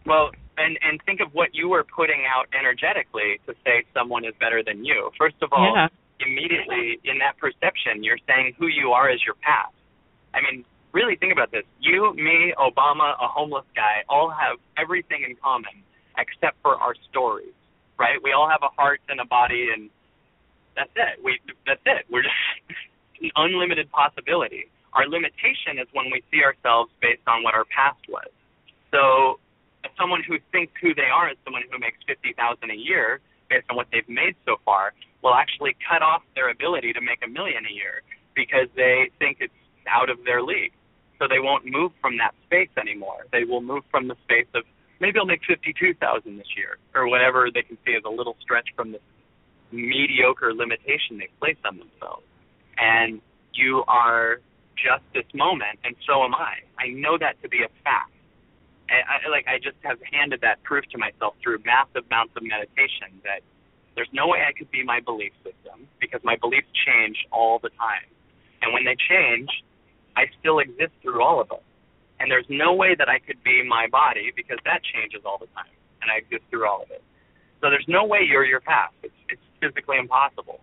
Well, and think of what you were putting out energetically to say someone is better than you. First of all, immediately in that perception, you're saying who you are is your past. I mean, really think about this. You, me, Obama, a homeless guy, all have everything in common except for our stories, right? We all have a heart and a body, and that's it. That's it. We're just an unlimited possibility. Our limitation is when we see ourselves based on what our past was. So someone who thinks who they are is someone who makes $50,000 a year based on what they've made so far will actually cut off their ability to make $1 million a year because they think it's out of their league. So they won't move from that space anymore. They will move from the space of maybe I'll make $52,000 this year or whatever they can see as a little stretch from this mediocre limitation they place on themselves. And you are just this moment, and so am I. I know that to be a fact. I just have handed that proof to myself through massive amounts of meditation that there's no way I could be my belief system because my beliefs change all the time. And when they change, I still exist through all of them. And there's no way that I could be my body because that changes all the time, and I exist through all of it. So there's no way you're your past. It's physically impossible.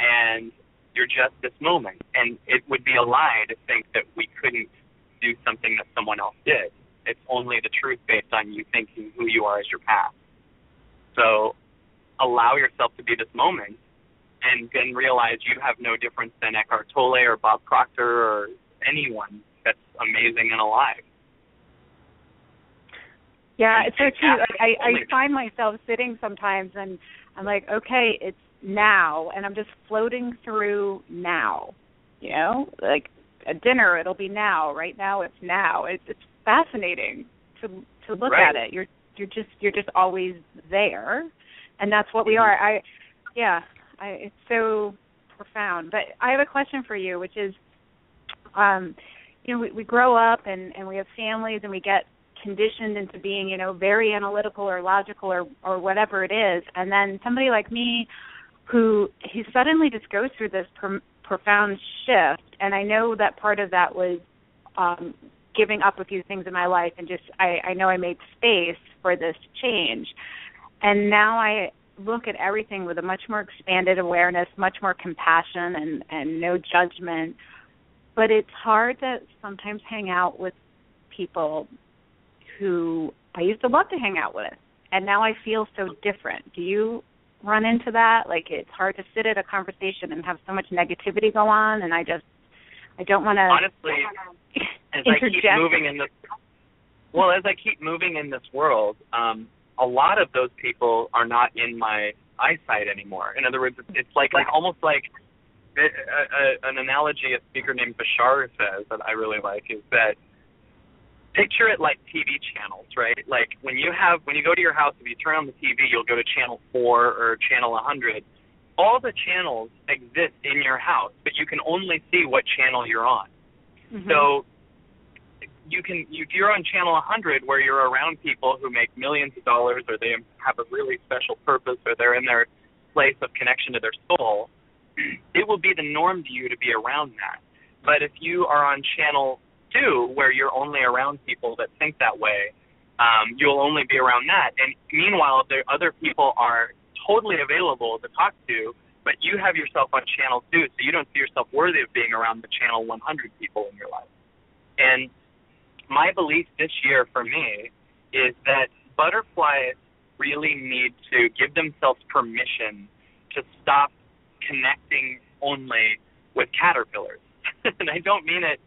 And you're just this moment. And it would be a lie to think that we couldn't do something that someone else did. It's only the truth based on you thinking who you are as your past. So allow yourself to be this moment and then realize you have no difference than Eckhart Tolle or Bob Proctor or anyone that's amazing and alive. Yeah, it's so true. I find myself sitting sometimes and I'm like, okay, it's now, and I'm just floating through now, you know? Like at dinner, it'll be now. Right now, it's now. It's fascinating to look at it. You're just always there, and that's what we are. It's so profound. But I have a question for you, which is, we grow up and we have families and we get conditioned into being, very analytical or logical or whatever it is, and then somebody like me who suddenly just goes through this profound shift, and I know that part of that was giving up a few things in my life and just I know I made space for this change, and now I look at everything with a much more expanded awareness, much more compassion and no judgment. But it's hard to sometimes hang out with people who I used to love to hang out with, and now I feel so different. Do you run into that? Like, it's hard to sit at a conversation and have so much negativity go on, and I don't want to honestly as I keep moving in this world, a lot of those people are not in my eyesight anymore. In other words, it's like almost like an analogy a speaker named Bashar says that I really like is that picture it like TV channels, right? Like when you go to your house, if you turn on the TV, you'll go to channel 4 or channel 100. All the channels exist in your house, but you can only see what channel you're on. Mm-hmm. So you're on channel 100 where you're around people who make millions of dollars, or they have a really special purpose, or they're in their place of connection to their soul. It will be the norm to you to be around that. But if you are on channel 2 where you're only around people that think that way, you'll only be around that. And meanwhile, the other people are totally available to talk to, but you have yourself on channel 2, so you don't see yourself worthy of being around the channel 100 people in your life. And my belief this year for me is that butterflies really need to give themselves permission to stop connecting only with caterpillars. And I don't mean it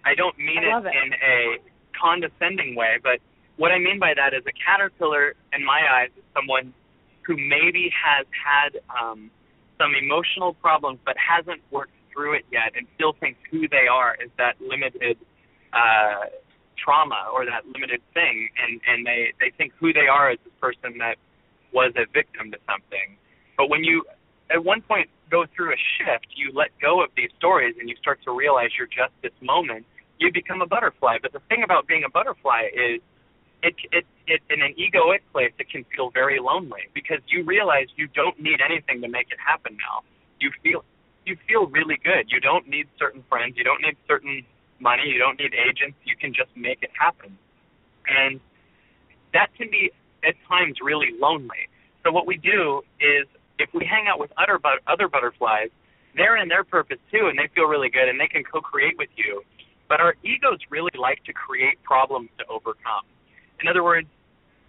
in a condescending way, but what I mean by that is a caterpillar, in my eyes, is someone who maybe has had some emotional problems but hasn't worked through it yet and still thinks who they are is that limited trauma or that limited thing, and they think who they are is this person that was a victim to something. But when you, at one point, go through a shift, you let go of these stories and you start to realize you're just this moment, you become a butterfly. But the thing about being a butterfly is it in an egoic place, it can feel very lonely because you realize you don't need anything to make it happen now. You feel really good. You don't need certain friends. You don't need certain money. You don't need agents. You can just make it happen. And that can be at times really lonely. So what we do is if we hang out with other butterflies, they're in their purpose too, and they feel really good, and they can co-create with you. But our egos really like to create problems to overcome. In other words,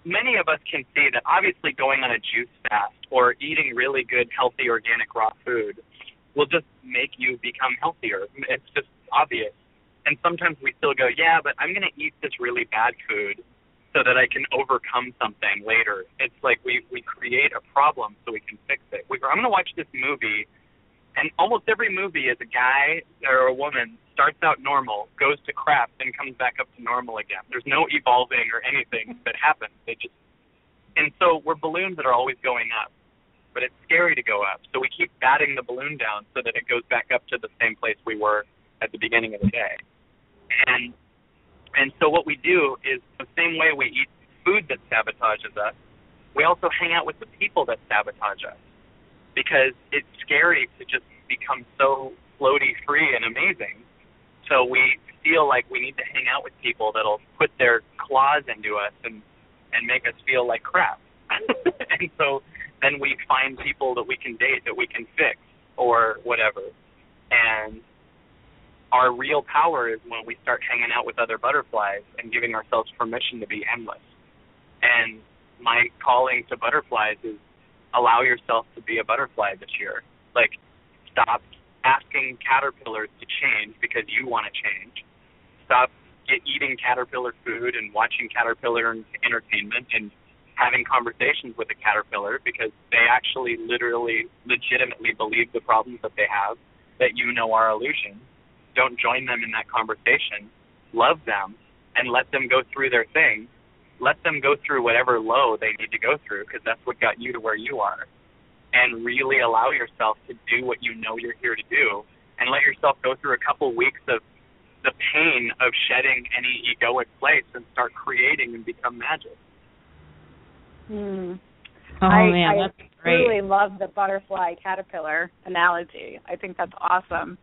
many of us can see that obviously going on a juice fast or eating really good, healthy, organic raw food will just make you become healthier. It's just obvious. And sometimes we still go, yeah, but I'm going to eat this really bad food so that I can overcome something later. It's like we create a problem so we can fix it. I'm going to watch this movie, and almost every movie is a guy or a woman starts out normal, goes to crap, then comes back up to normal again. There's no evolving or anything that happens. And so we're balloons that are always going up, but it's scary to go up. So we keep batting the balloon down so that it goes back up to the same place we were at the beginning of the day. And so what we do is the same way we eat food that sabotages us, we also hang out with the people that sabotage us, because it's scary to just become so floaty, free, and amazing. So we feel like we need to hang out with people that'll put their claws into us and make us feel like crap. And so then we find people that we can date, that we can fix, or whatever. And our real power is when we start hanging out with other butterflies and giving ourselves permission to be endless. And my calling to butterflies is allow yourself to be a butterfly this year. Like, stop asking caterpillars to change because you want to change. Stop eating caterpillar food and watching caterpillar entertainment and having conversations with a caterpillar because they actually literally legitimately believe the problems that they have that you know are illusions. Don't join them in that conversation. Love them and let them go through their thing. Let them go through whatever low they need to go through because that's what got you to where you are. And really allow yourself to do what you know you're here to do, and let yourself go through a couple weeks of the pain of shedding any egoic place and start creating and become magic. Mm. Oh, man, that's great. I really love the butterfly caterpillar analogy. I think that's awesome.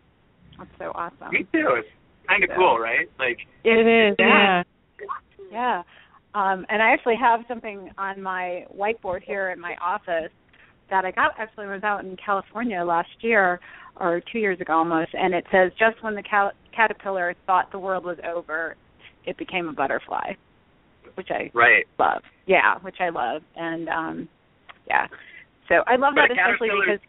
That's so awesome. Me too. It's kind of cool, right? Like it is, yeah. Yeah. And I actually have something on my whiteboard here in my office that I got actually when I was out in California last year, or 2 years ago almost, and it says, just when the caterpillar thought the world was over, it became a butterfly, which I love. Yeah, which I love. And, yeah. So I love that especially because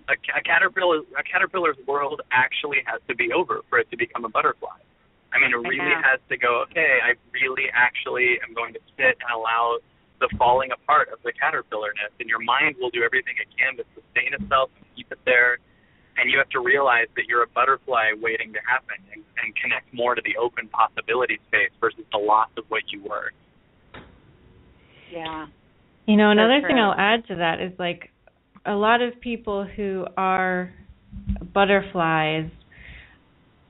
a caterpillar's world actually has to be over for it to become a butterfly. I mean, it really has to go, okay, I really actually am going to sit and allow the falling apart of the caterpillarness, and your mind will do everything it can to sustain itself and keep it there. And you have to realize that you're a butterfly waiting to happen and connect more to the open possibility space versus the loss of what you were. Yeah. You know, another thing I'll add to that is, like, a lot of people who are butterflies,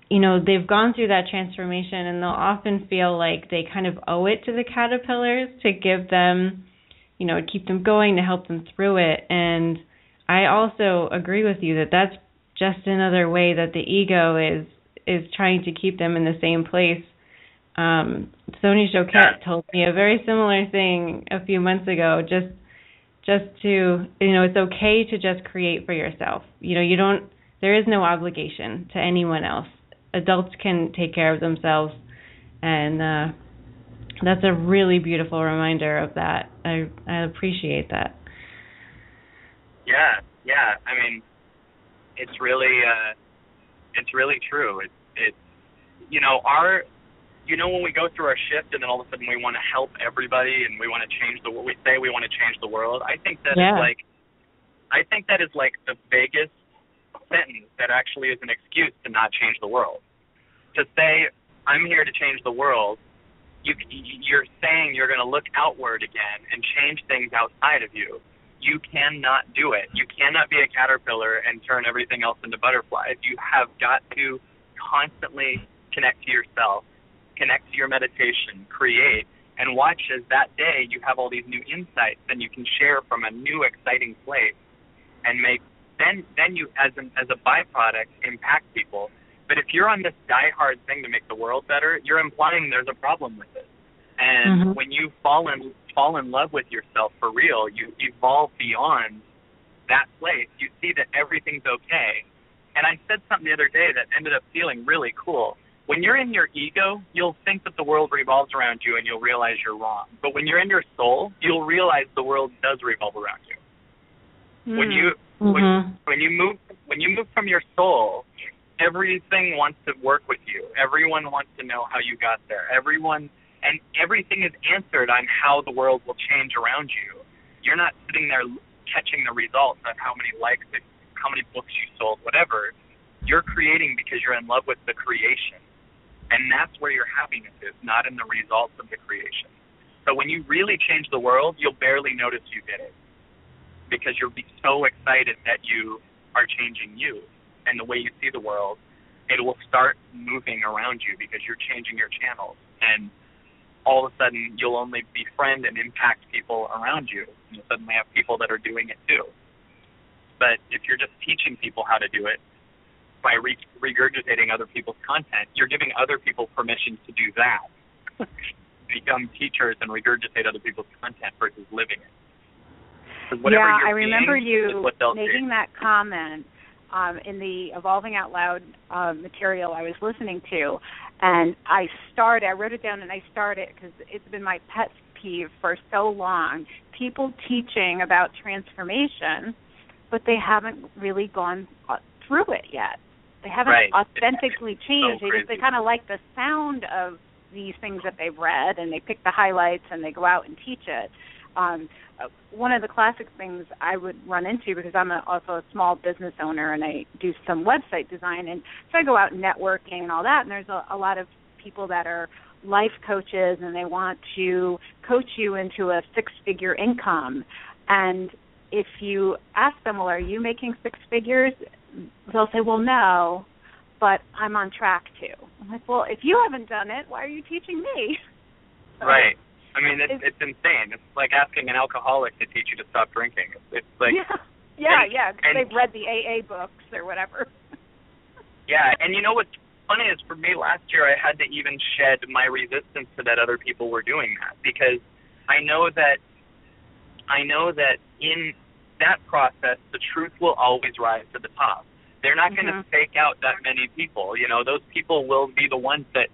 you know, they've gone through that transformation and they'll often feel like they kind of owe it to the caterpillars to give them, you know, keep them going, to help them through it. And I also agree with you that that's just another way that the ego is trying to keep them in the same place. Sonia Choquette told me a very similar thing a few months ago, just to, you know, it's okay to just create for yourself. You know, there is no obligation to anyone else. Adults can take care of themselves, and that's a really beautiful reminder of that. I appreciate that. Yeah. I mean, it's really true. It's you know, when we go through our shift and then all of a sudden we want to help everybody and we want to change we say we want to change the world. I think that is like the biggest sentence that actually is an excuse to not change the world. To say, I'm here to change the world, you're saying you're going to look outward again and change things outside of you. You cannot do it. You cannot be a caterpillar and turn everything else into butterflies. You have got to constantly connect to yourself, connect to your meditation, create, and watch as that day you have all these new insights and you can share from a new exciting place and make then you as a byproduct impact people. But if you're on this die-hard thing to make the world better, you're implying there's a problem with it. And when you fall fall in love with yourself for real, you evolve beyond that place. You see that everything's okay. And I said something the other day that ended up feeling really cool. When you're in your ego, you'll think that the world revolves around you and you'll realize you're wrong. But when you're in your soul, you'll realize the world does revolve around you. When you when you move from your soul, everything wants to work with you. Everyone wants to know how you got there. Everything is answered on how the world will change around you. You're not sitting there catching the results of how many likes, how many books you sold, whatever. You're creating because you're in love with the creation. And that's where your happiness is, not in the results of the creation. So when you really change the world, you'll barely notice you did it, because you'll be so excited that you are changing you and the way you see the world. It will start moving around you because you're changing your channels. And all of a sudden, you'll only befriend and impact people around you. You'll suddenly have people that are doing it too. But if you're just teaching people how to do it by regurgitating other people's content, you're giving other people permission to do that. Become teachers and regurgitate other people's content versus living it. Yeah, I remember you making that comment in the Evolving Out Loud material I was listening to, and I wrote it down and I started because it's been my pet peeve for so long. People teaching about transformation, but they haven't really gone through it yet. They haven't authentically changed. So they kind of like the sound of these things that they've read, and they pick the highlights and they go out and teach it. One of the classic things I would run into, because I'm also a small business owner and I do some website design, and so I go out networking and all that, and there's a lot of people that are life coaches and they want to coach you into a six-figure income. And if you ask them, well, are you making six figures? They'll say, well, no, but I'm on track to. I'm like, well, if you haven't done it, why are you teaching me? Right. I mean, it's insane. It's like asking an alcoholic to teach you to stop drinking. It's like because they've read the AA books or whatever. Yeah, and you know what's funny is for me last year I had to even shed my resistance to that other people were doing that, because I know that in that process the truth will always rise to the top. They're not going to fake out that many people. You know, those people will be the ones that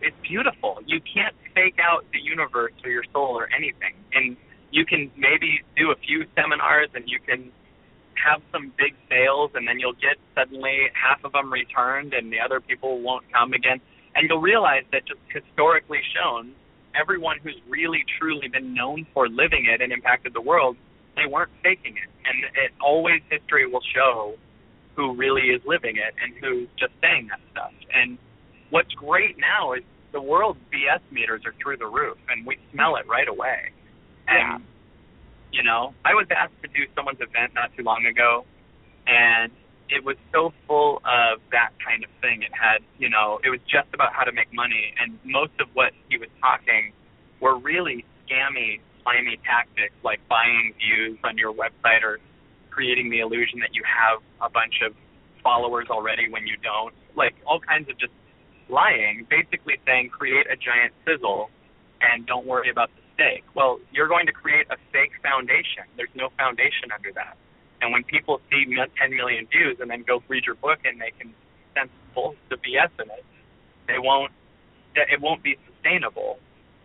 it's beautiful. You can't fake out the universe or your soul or anything. And you can maybe do a few seminars and you can have some big sales, and then you'll get suddenly half of them returned and the other people won't come again. And you'll realize that just historically shown, everyone who's really truly been known for living it and impacted the world, they weren't faking it. And history will show who really is living it and who's just saying that stuff. And what's great now is the world's BS meters are through the roof, and we smell it right away. And, you know, I was asked to do someone's event not too long ago, and it was so full of that kind of thing. It had, you know, it was just about how to make money, and most of what he was talking were really scammy, slimy tactics, like buying views on your website or creating the illusion that you have a bunch of followers already when you don't, like all kinds of just lying, basically saying create a giant sizzle and don't worry about the steak. Well, you're going to create a fake foundation. There's no foundation under that. And when people see 10 million views and then go read your book and they can sense the BS in it, it won't be sustainable.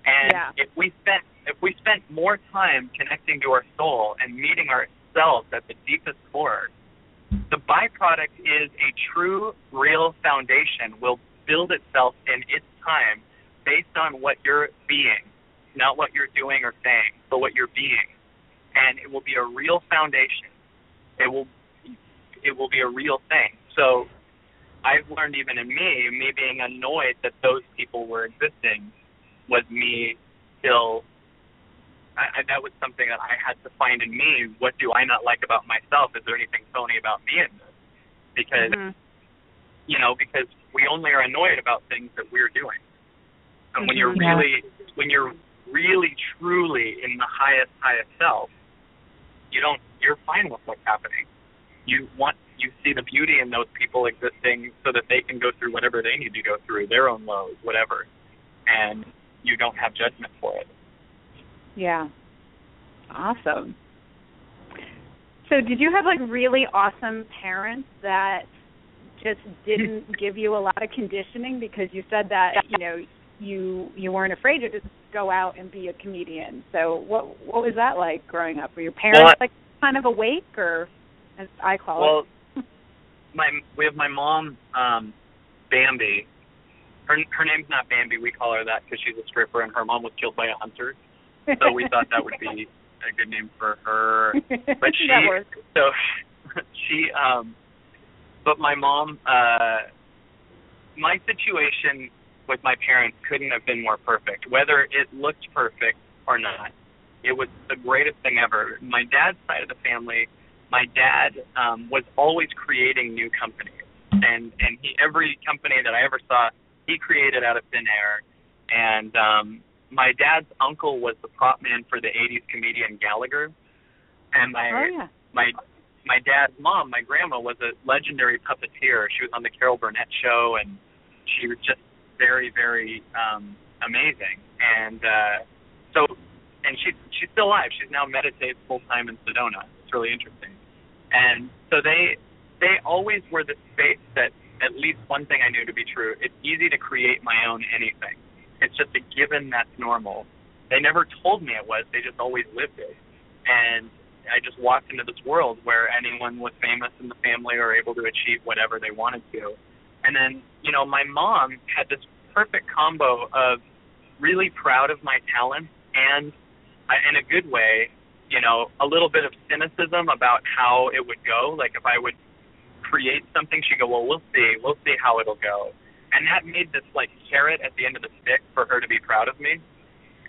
And if we spent more time connecting to our soul and meeting ourselves at the deepest core, the byproduct is a true, real foundation will build itself in its time based on what you're being, not what you're doing or saying, but what you're being. And it will be a real foundation. It will be a real thing. So I've learned even in me being annoyed that those people were existing was me still, that was something that I had to find in me. What do I not like about myself? Is there anything phony about me in this? Because, you know, because we only are annoyed about things that we're doing. And when you're really truly in the highest self, you're fine with what's happening. You see the beauty in those people existing so that they can go through whatever they need to go through, their own lows, whatever. And you don't have judgment for it. Yeah. Awesome. So did you have like really awesome parents that just didn't give you a lot of conditioning, because you said that, you weren't afraid to just go out and be a comedian. So what was that like growing up? Were your parents like kind of awake, or as I call it? We have my mom, Bambi. Her name's not Bambi. We call her that because she's a stripper, and her mom was killed by a hunter. So we thought that would be a good name for her. But but my mom, my situation with my parents couldn't have been more perfect. Whether it looked perfect or not, it was the greatest thing ever. My dad's side of the family, my dad was always creating new companies, and every company that I ever saw, he created out of thin air. And my dad's uncle was the prop man for the 80s comedian Gallagher. And my dad's mom, my grandma, was a legendary puppeteer. She was on the Carol Burnett show, and she was just very, very amazing. And and she's still alive. She's now meditates full-time in Sedona. It's really interesting. And so they always were the space that, at least one thing I knew to be true, it's easy to create my own anything. It's just a given that's normal. They never told me it was. They just always lived it. And I just walked into this world where anyone was famous in the family or able to achieve whatever they wanted to. And then, my mom had this perfect combo of really proud of my talent and, in a good way, a little bit of cynicism about how it would go. Like if I would create something, she'd go, well, we'll see how it'll go. And that made this like carrot at the end of the stick for her to be proud of me.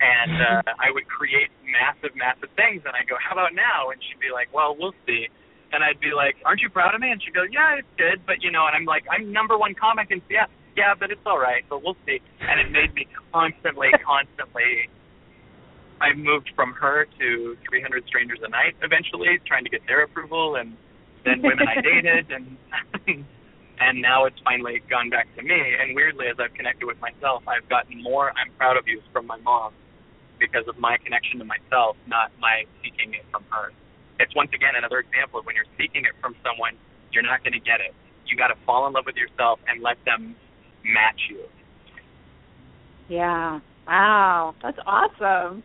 And I would create massive, massive things, and I'd go, how about now? And she'd be like, well, we'll see. And I'd be like, aren't you proud of me? And she'd go, yeah, it's good, but and I'm like, I'm number one comic, and yeah, but it's all right, but we'll see. And it made me constantly, I moved from her to 300 Strangers a Night eventually, trying to get their approval, and then women I dated, and now it's finally gone back to me. And weirdly, as I've connected with myself, I've gotten more I'm proud of you from my mom because of my connection to myself, not my seeking it from her. It's once again another example of when you're seeking it from someone, you're not going to get it. You got to fall in love with yourself and let them match you. Yeah. Wow. That's awesome.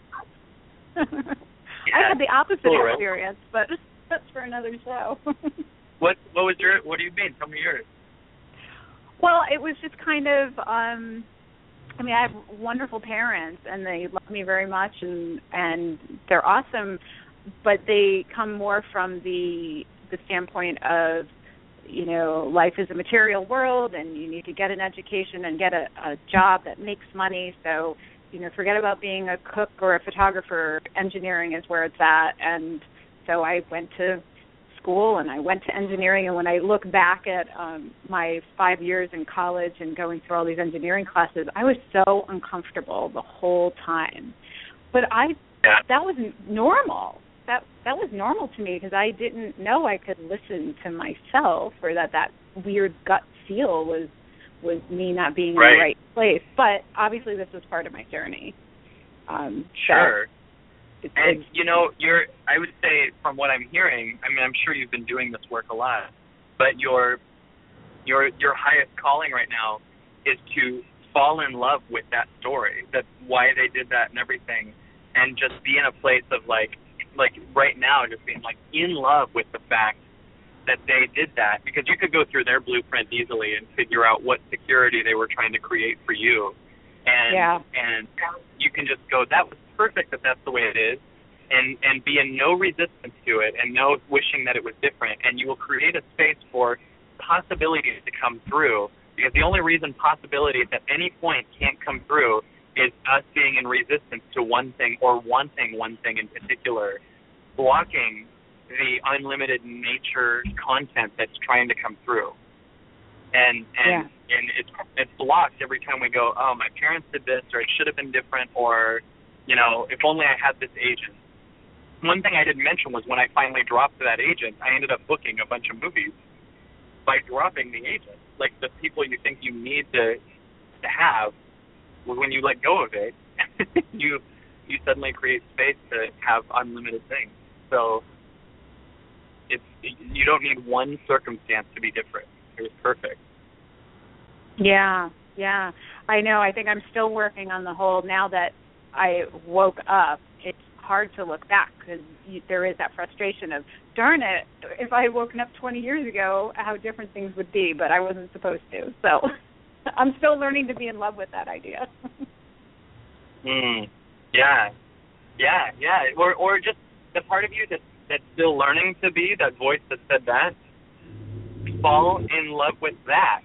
I had the opposite experience, but that's for another show. What do you mean? Tell me yours. Well, it was just kind of, I have wonderful parents, and they love me very much, and they're awesome, but they come more from the standpoint of, life is a material world, and you need to get an education and get a job that makes money, so, forget about being a cook or a photographer. Engineering is where it's at. And so I went to school and I went to engineering, and when I look back at my 5 years in college and going through all these engineering classes, I was so uncomfortable the whole time. But that was normal. That was normal to me because I didn't know I could listen to myself, or that weird gut feel was me not being in the right place. But obviously this was part of my journey. Sure. And, I would say from what I'm hearing, I'm sure you've been doing this work a lot, but your highest calling right now is to fall in love with that story. That's why they did that and everything, and just be in a place of like right now, just being like in love with the fact that they did that, because you could go through their blueprint easily and figure out what security they were trying to create for you. And you can just go, that was perfect that that's the way it is, and be in no resistance to it and no wishing that it was different, and you will create a space for possibilities to come through, because the only reason possibilities at any point can't come through is us being in resistance to one thing or wanting one thing in particular, blocking the unlimited nature content that's trying to come through. And it's blocked every time we go, oh, my parents did this, or it should have been different, or, if only I had this agent. One thing I didn't mention was when I finally dropped that agent, I ended up booking a bunch of movies by dropping the agent. Like the people you think you need to have, when you let go of it, you you suddenly create space to have unlimited things. So you don't need one circumstance to be different. It was perfect. Yeah. I know. I think I'm still working on the whole, now that I woke up, it's hard to look back because there is that frustration of, darn it, if I had woken up 20 years ago, how different things would be, but I wasn't supposed to. So I'm still learning to be in love with that idea. Yeah. Or just the part of you that's still learning to be, that voice that said that, fall in love with that.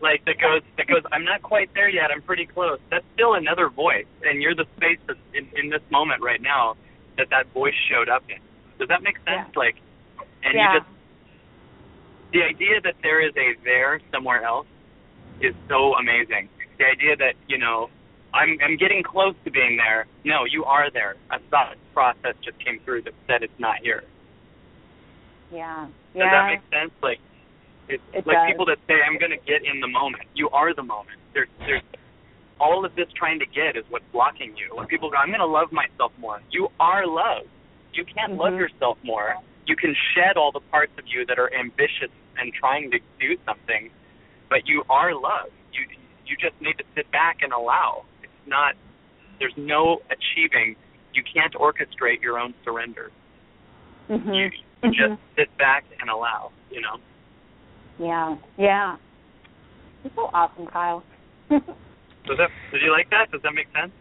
like that goes, I'm not quite there yet, I'm pretty close. That's still another voice, and you're the space that's in this moment right now that voice showed up in. Does that make sense? Yeah. You just, the idea that there is a there somewhere else is so amazing. The idea that, I'm getting close to being there. No, you are there. A thought process just came through that said it's not here. Yeah. Does that make sense? It's like does. people that say, I'm going to get in the moment. You are the moment. There's all of this trying to get is what's blocking you. When people go, I'm going to love myself more. You are love. You can't love yourself more. You can shed all the parts of you that are ambitious and trying to do something, but you are love. You just need to sit back and allow. It's not, there's no achieving. You can't orchestrate your own surrender. You just sit back and allow, Yeah. You're so awesome, Kyle. Did you like that? Does that make sense?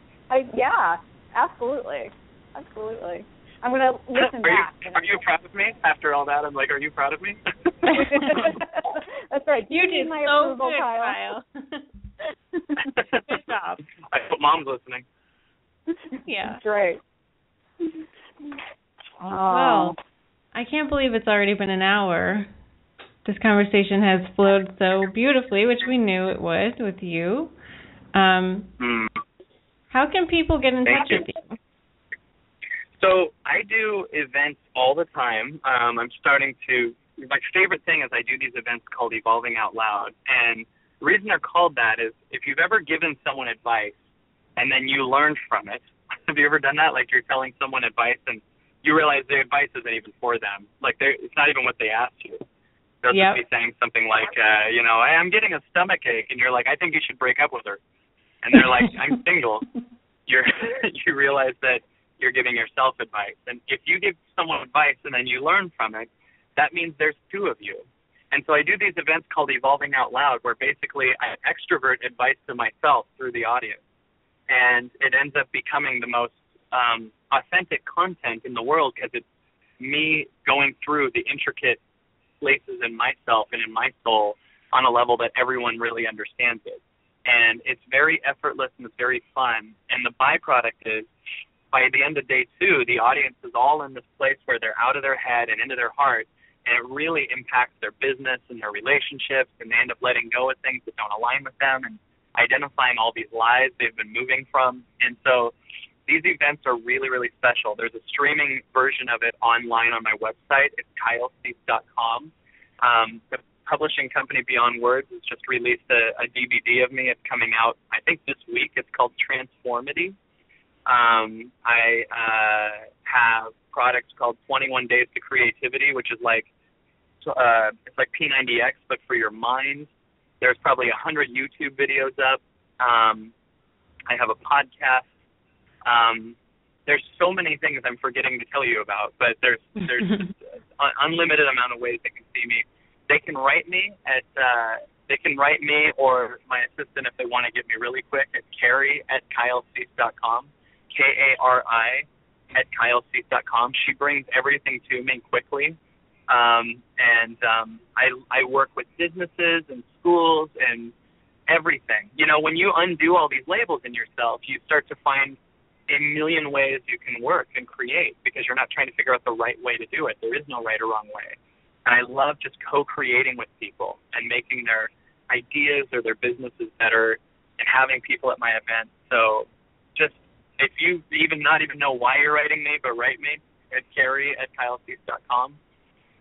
Yeah, absolutely. I'm going to listen back. Are you proud of me? After all that, I'm like, are you proud of me? That's right. You did my so approval, good, Kyle. Good job. I hope Mom's listening. Yeah. That's right. Well, I can't believe it's already been an hour. This conversation has flowed so beautifully, which we knew it would with you. How can people get in touch with you? So I do events all the time. My favorite thing is I do these events called Evolving Out Loud. And the reason they're called that is if you've ever given someone advice and then you learned from it, have you ever done that? Like you're telling someone advice and you realize the advice isn't even for them. It's not even what they asked you. They'll just be saying something like, I'm getting a stomach ache. And you're like, I think you should break up with her. And they're like, I'm single. You realize that you're giving yourself advice. And if you give someone advice and then you learn from it, that means there's two of you. And so I do these events called Evolving Out Loud where basically I extrovert advice to myself through the audience. And it ends up becoming the most authentic content in the world because it's me going through the intricate places in myself and in my soul on a level that everyone really understands it. And it's very effortless and it's very fun. And the byproduct is by the end of day 2, the audience is all in this place where they're out of their head and into their heart, and it really impacts their business and their relationships, and they end up letting go of things that don't align with them and identifying all these lies they've been moving from. And so these events are really, really special. There's a streaming version of it online on my website. It's kylecease.com. The publishing company Beyond Words has just released a DVD of me. It's coming out, I think, this week. It's called Transformative. I have products called 21 Days to Creativity, which is it's like P90X, but for your mind. There's probably 100 YouTube videos up. I have a podcast. There's so many things I'm forgetting to tell you about, but there's an unlimited amount of ways they can see me. They can write me or my assistant if they want to get me really quick at Carrey at kylecease.com. Kari@kylecease.com. She brings everything to me quickly. I work with businesses and schools and everything. When you undo all these labels in yourself, you start to find a million ways you can work and create because you're not trying to figure out the right way to do it. There is no right or wrong way. And I love just co-creating with people and making their ideas or their businesses better and having people at my events. So just if you not even know why you're writing me, but write me at Kari@kylecease.com,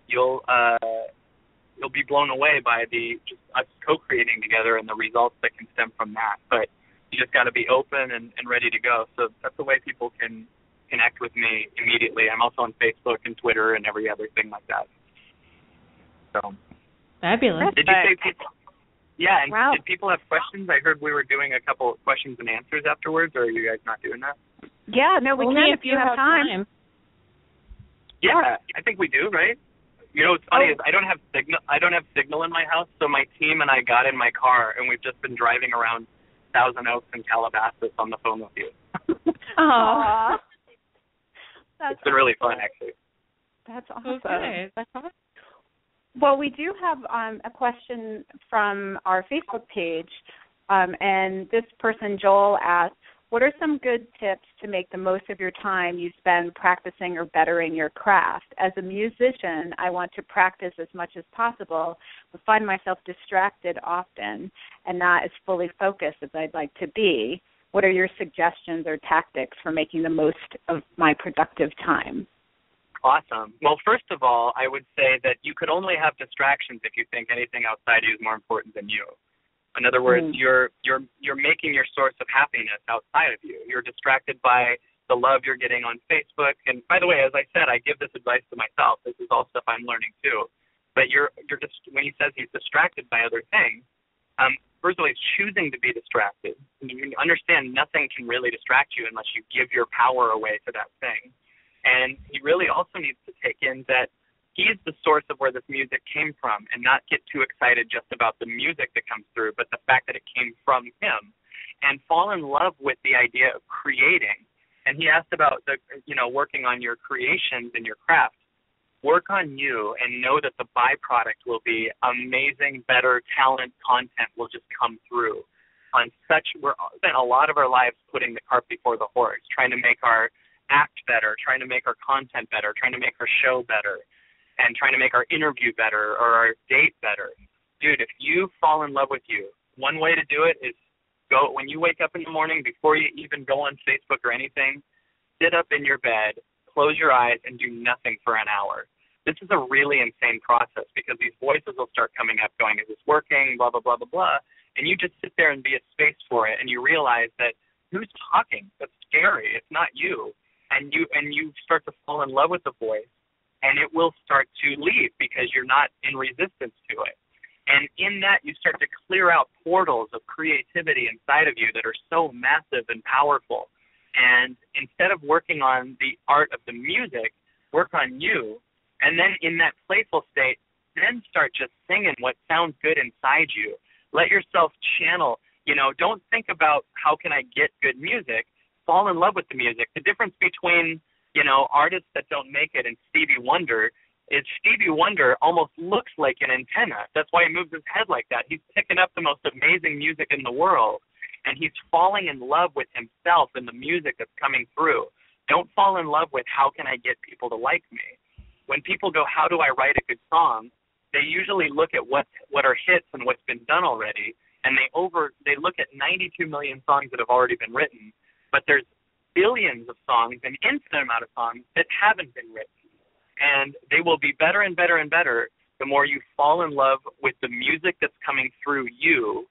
you'll be blown away by just us co-creating together and the results that can stem from that. But You just got to be open and ready to go. So that's the way people can connect with me immediately. I'm also on Facebook and Twitter and every other thing like that. So fabulous. Did you say people? Yeah, and wow. Did people have questions? I heard we were doing a couple of questions and answers afterwards, or are you guys not doing that? Yeah, no, we Only can if you have time. Yeah, I think we do, right? You know what's funny is I don't have signal in my house, so my team and I got in my car and we've just been driving around Thousand Oaks and Calabasas on the phone with you. Aww. It's been really fun, actually. That's awesome. Okay. That's awesome. Well, we do have a question from our Facebook page, and this person, Joel, asked, what are some good tips to make the most of your time you spend practicing or bettering your craft? As a musician, I want to practice as much as possible, but find myself distracted often and not as fully focused as I'd like to be. What are your suggestions or tactics for making the most of my productive time? Awesome. Well, first of all, I would say that you could only have distractions if you think anything outside you is more important than you. In other words, you're making your source of happiness outside of you. You're distracted by the love you're getting on Facebook. And by the way, as I said, I give this advice to myself. This is all stuff I'm learning too. But you're just, when he says he's distracted by other things, first of all, he's choosing to be distracted. You understand nothing can really distract you unless you give your power away to that thing. And he really also needs to take in that he's the source of where this music came from and not get too excited just about the music that comes through, but the fact that it came from him, and fall in love with the idea of creating. And he asked about working on your creations and your craft. Work on you and know that the byproduct will be amazing, better talent, content will just come through. We're spent a lot of our lives putting the cart before the horse, trying to make our act better, trying to make our content better, trying to make our show better, and trying to make our interview better or our date better. Dude, if you fall in love with you, one way to do it is go, when you wake up in the morning, before you even go on Facebook or anything, sit up in your bed, close your eyes, and do nothing for an hour. This is a really insane process because these voices will start coming up going, is this working, blah, blah, blah, blah, blah. And you just sit there and be a space for it, and you realize that who's talking? That's scary. It's not you. And you start to fall in love with the voice, and it will start to leave because you're not in resistance to it. And in that, you start to clear out portals of creativity inside of you that are so massive and powerful. And instead of working on the art of the music, work on you. And then in that playful state, then start just singing what sounds good inside you. Let yourself channel. Don't think about how can I get good music. Fall in love with the music. The difference between, artists that don't make it and Stevie Wonder is Stevie Wonder almost looks like an antenna. That's why he moves his head like that. He's picking up the most amazing music in the world, and he's falling in love with himself and the music that's coming through. Don't fall in love with how can I get people to like me. When people go, how do I write a good song, they usually look at what are hits and what's been done already, and they look at 92 million songs that have already been written. But there's billions of songs, an infinite amount of songs that haven't been written. And they will be better and better and better the more you fall in love with the music that's coming through you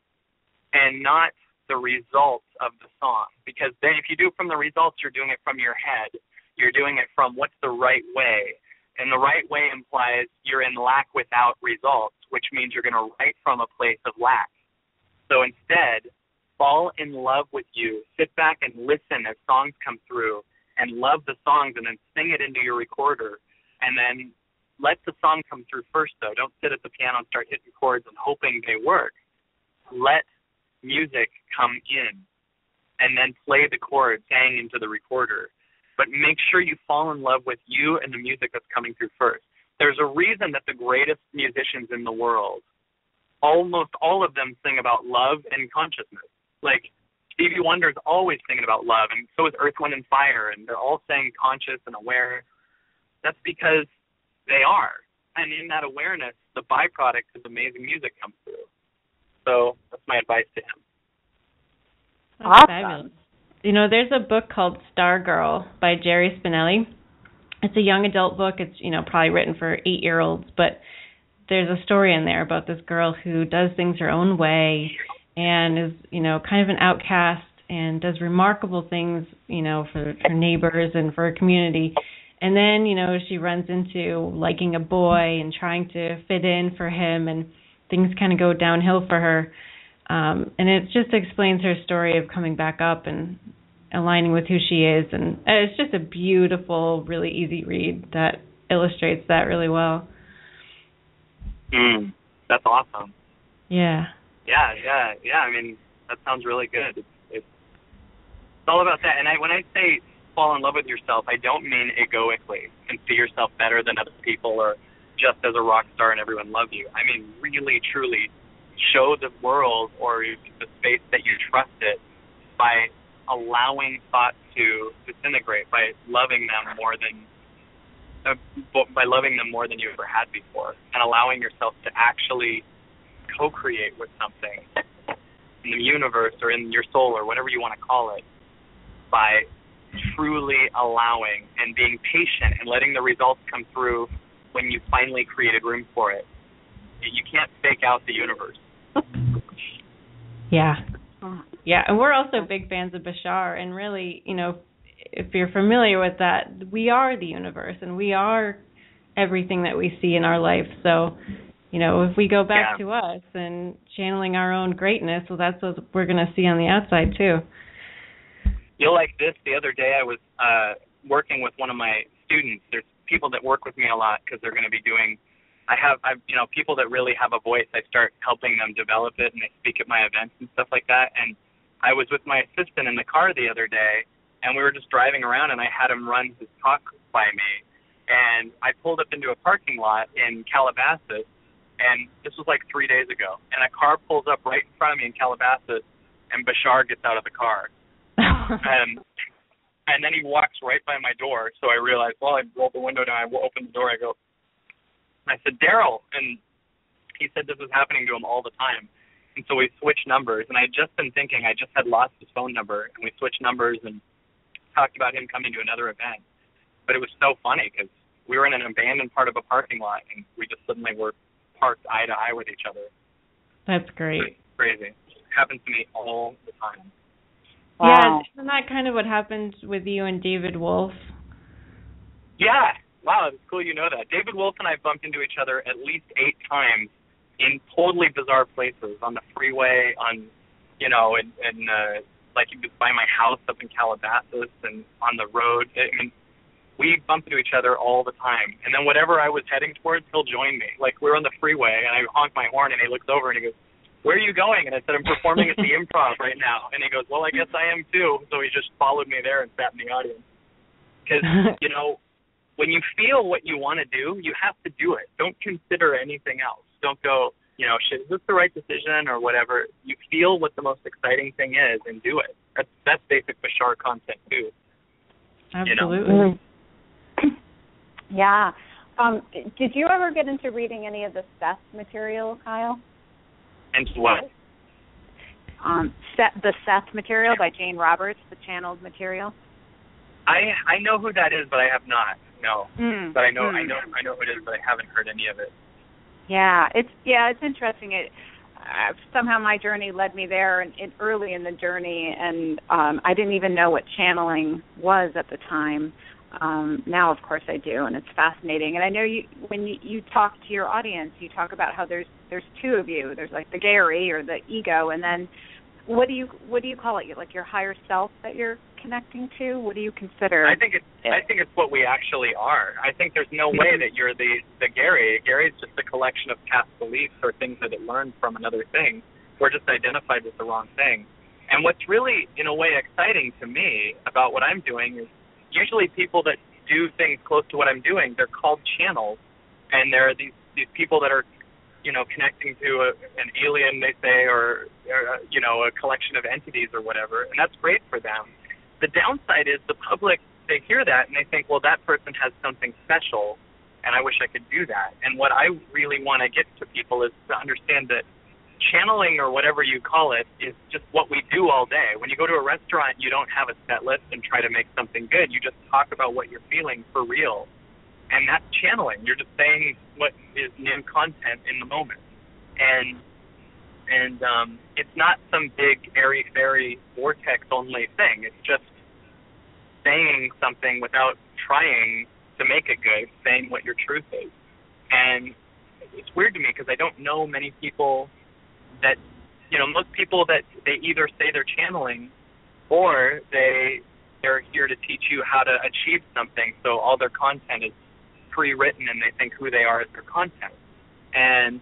and not the results of the song. Because then if you do it from the results, you're doing it from your head. You're doing it from what's the right way. And the right way implies you're in lack without results, which means you're going to write from a place of lack. So instead, fall in love with you. Sit back and listen as songs come through and love the songs and then sing it into your recorder. And then let the song come through first, though. Don't sit at the piano and start hitting chords and hoping they work. Let music come in and then play the chords, hang into the recorder. But make sure you fall in love with you and the music that's coming through first. There's a reason that the greatest musicians in the world, almost all of them sing about love and consciousness. Like Stevie Wonder's always singing about love, and so is Earth, Wind, and Fire, and they're all saying conscious and aware. That's because they are. And in that awareness, the byproduct of amazing music comes through. So that's my advice to him. That's awesome. Fabulous. There's a book called Stargirl by Jerry Spinelli. It's a young adult book. It's, probably written for 8-year-olds, but there's a story in there about this girl who does things her own way and is, kind of an outcast and does remarkable things, for her neighbors and for her community. And then, she runs into liking a boy and trying to fit in for him, and things kind of go downhill for her. And it just explains her story of coming back up and aligning with who she is. And it's just a beautiful, really easy read that illustrates that really well. That's awesome. Yeah. Yeah. I mean, that sounds really good. It's all about that. And when I say fall in love with yourself, I don't mean egoically and see yourself better than other people or just as a rock star and everyone love you. I mean, really, truly show the world or the space that you trust it by allowing thoughts to disintegrate, by loving them more than you ever had before, and allowing yourself to actually co-create with something in the universe or in your soul or whatever you want to call it, by truly allowing and being patient and letting the results come through when you finally created room for it. You can't fake out the universe. Yeah, and we're also big fans of Bashar, and really, if you're familiar with that, we are the universe, and we are everything that we see in our life. So, if we go back to us and channeling our own greatness, well, that's what we're going to see on the outside, too. You'll like this. The other day I was working with one of my students. There's people that work with me a lot because they're going to be doing I've people that really have a voice. I start helping them develop it, and they speak at my events and stuff like that. And I was with my assistant in the car the other day, and we were just driving around, and I had him run his talk by me. And I pulled up into a parking lot in Calabasas, and this was like 3 days ago. And a car pulls up right in front of me in Calabasas, and Bashar gets out of the car. And then he walks right by my door. So I realized, I rolled the window down, I opened the door, I said, Daryl, and he said this was happening to him all the time. And so we switched numbers, and I had just been thinking I just had lost his phone number, and we switched numbers and talked about him coming to another event. But it was so funny because we were in an abandoned part of a parking lot, and we just suddenly were parked eye to eye with each other. That's great. It's crazy. It happens to me all the time. Wow. Yeah, isn't that kind of what happened with you and David Wolfe? Yeah. Wow, it's cool you know that. David Wolfe and I bumped into each other at least 8 times in totally bizarre places, on the freeway, like he was by my house up in Calabasas and on the road. I mean, we bump into each other all the time. And then whatever I was heading towards, he'll join me. Like, we're on the freeway, and I honk my horn, and he looks over, and he goes, where are you going? And I said, I'm performing at the Improv right now. And he goes, well, I guess I am too. So he just followed me there and sat in the audience. Because, when you feel what you want to do, you have to do it. Don't consider anything else. Don't go, shit, is this the right decision or whatever? You feel what the most exciting thing is and do it. That's basic Bashar content too. Absolutely. Yeah. Did you ever get into reading any of the Seth material, Kyle? And what? The Seth material by Jane Roberts, the channeled material. I know who that is, but I have not. No, but I know who it is, but I haven't heard any of it. Yeah, it's interesting. Somehow my journey led me there, and early in the journey, and I didn't even know what channeling was at the time. Now, of course, I do, and it's fascinating. And I know when you talk to your audience, you talk about how there's 2 of you. There's like the Gary or the ego, and then what do you call it? Like your higher self that you're connecting to? What do you consider? I think it's what we actually are. I think there's no way that you're the Gary. Gary's just a collection of past beliefs or things that it learned from another thing. We're just identified with the wrong thing. And what's really, in a way, exciting to me about what I'm doing is usually people that do things close to what I'm doing, they're called channels, and there are these people that are, connecting to an alien, they say, or a collection of entities or whatever, and that's great for them. The downside is the public, they hear that and they think, well, that person has something special, and I wish I could do that. And what I really want to get to people is to understand that channeling, or whatever you call it, is just what we do all day. When you go to a restaurant, you don't have a set list and try to make something good. You just talk about what you're feeling for real. And that's channeling. You're just saying what is new content in the moment. And And it's not some big airy-fairy vortex-only thing. It's just saying something without trying to make it good, saying what your truth is. And it's weird to me because I don't know many people that, most people that they either say they're channeling or they're here to teach you how to achieve something, so all their content is pre-written and they think who they are is their content. And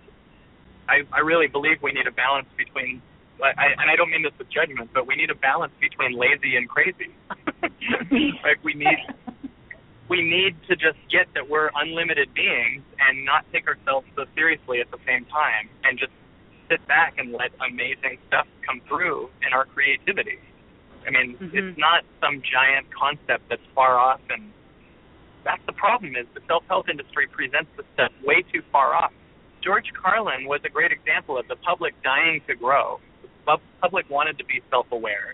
I really believe we need a balance between, and I don't mean this with judgment, but we need a balance between lazy and crazy. Like we need to just get that we're unlimited beings and not take ourselves so seriously at the same time, and just sit back and let amazing stuff come through in our creativity. I mean, It's not some giant concept that's far off, and that's the problem is the self-help industry presents this stuff way too far off. George Carlin was a great example of the public dying to grow. The public wanted to be self-aware.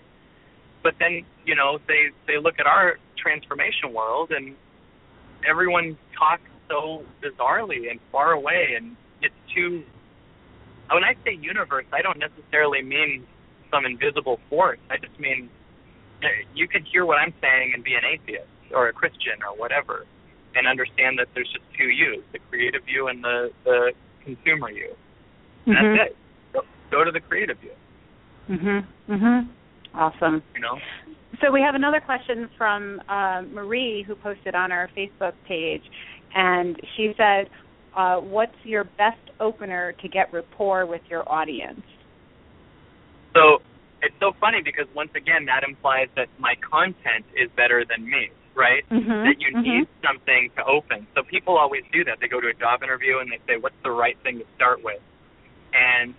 But then, they look at our transformation world and everyone talks so bizarrely and far away, and it's too, when I say universe, I don't necessarily mean some invisible force. I just mean you could hear what I'm saying and be an atheist or a Christian or whatever and understand that there's just two yous, the creative you and the consumer you. And that's it. Go to the creative you. Awesome. So we have another question from Marie, who posted on our Facebook page, and she said, what's your best opener to get rapport with your audience? So it's so funny because, once again, that implies that my content is better than me, right? That you need something to open. So people always do that. They go to a job interview and they say, what's the right thing to start with? And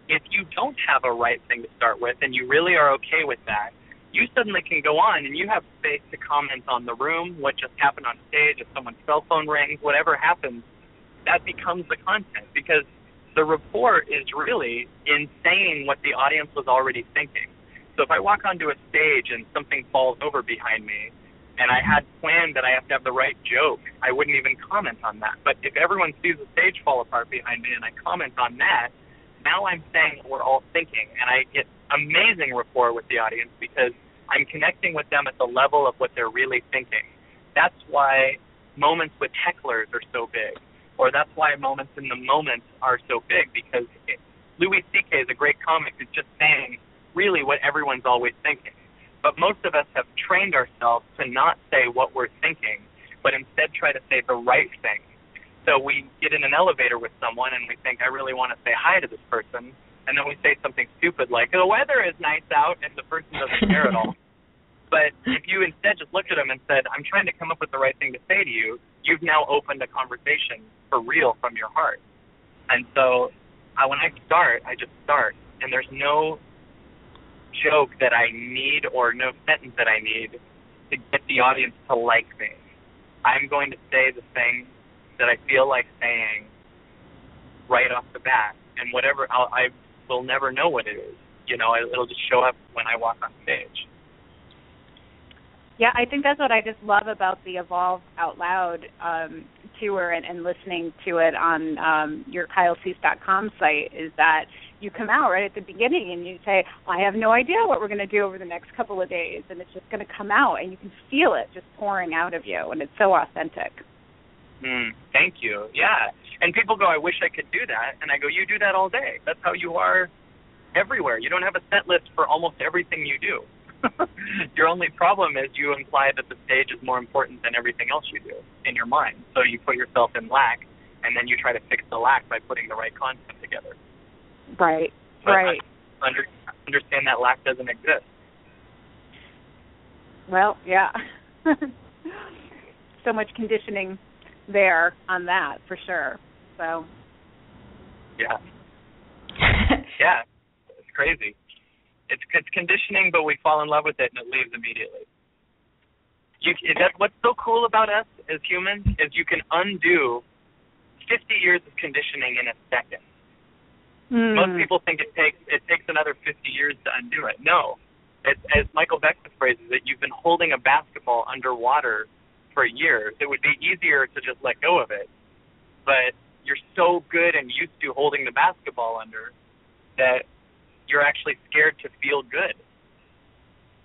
if you don't have a right thing to start with and you really are okay with that, you suddenly can go on and you have space to comment on the room, what just happened on stage, if someone's cell phone rings, whatever happens, that becomes the content, because the rapport is really in saying what the audience was already thinking. So if I walk onto a stage and something falls over behind me and I had planned that I have to have the right joke, I wouldn't even comment on that. But if everyone sees the stage fall apart behind me and I comment on that, now I'm saying what we're all thinking, and I get amazing rapport with the audience because I'm connecting with them at the level of what they're really thinking. That's why moments with hecklers are so big, or that's why moments in the moment are so big, because Louis C.K. is a great comic who's just saying really what everyone's always thinking. But most of us have trained ourselves to not say what we're thinking, but instead try to say the right thing. So we get in an elevator with someone and we think, I really want to say hi to this person, and then we say something stupid like, the weather is nice out, and the person doesn't care at all. But if you instead just looked at them and said, I'm trying to come up with the right thing to say to you, you've now opened a conversation for real from your heart. And so when I start, I just start, and there's no joke that I need or no sentence that I need to get the audience to like me. I'm going to say the thing that I feel like saying right off the bat, and whatever, I will never know what it is. It'll just show up when I walk on stage. Yeah, I think that's what I just love about the Evolve Out Loud tour and listening to it on your KyleCease.com site, is that you come out right at the beginning and you say, I have no idea what we're going to do over the next couple of days, and it's just going to come out, and you can feel it just pouring out of you, and it's so authentic. Thank you. Yeah. And people go, I wish I could do that. And I go, you do that all day. That's how you are everywhere. You don't have a set list for almost everything you do. Your only problem is you imply that the stage is more important than everything else you do in your mind. So you put yourself in lack, and then you try to fix the lack by putting the right content together. Right, but right. I understand that lack doesn't exist. Well, yeah. So much conditioning there on that, for sure. So. Yeah. Yeah, it's crazy. It's conditioning, but we fall in love with it and it leaves immediately. What's so cool about us as humans is you can undo 50 years of conditioning in a second. Most people think it takes another 50 years to undo it. No. As Michael Beckwith phrases it, you've been holding a basketball underwater for years. It would be easier to just let go of it. But you're so good and used to holding the basketball under that you're actually scared to feel good.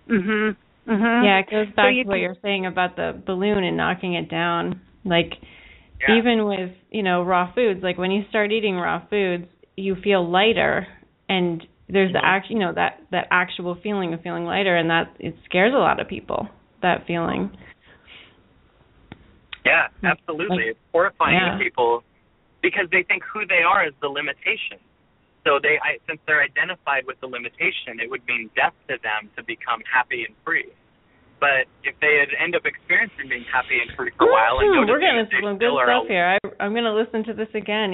Mhm. Mhm. Yeah, it goes back to what you're saying about the balloon and knocking it down. Like, even with, raw foods, like when you start eating raw foods, you feel lighter, and there's the that actual feeling of feeling lighter, and that it scares a lot of people, that feeling. Yeah, absolutely. It's horrifying to people because they think who they are is the limitation. So since they're identified with the limitation, it would mean death to them to become happy and free. But if they end up experiencing being happy and free for a while, and we're getting some good stuff here. I'm going to listen to this again.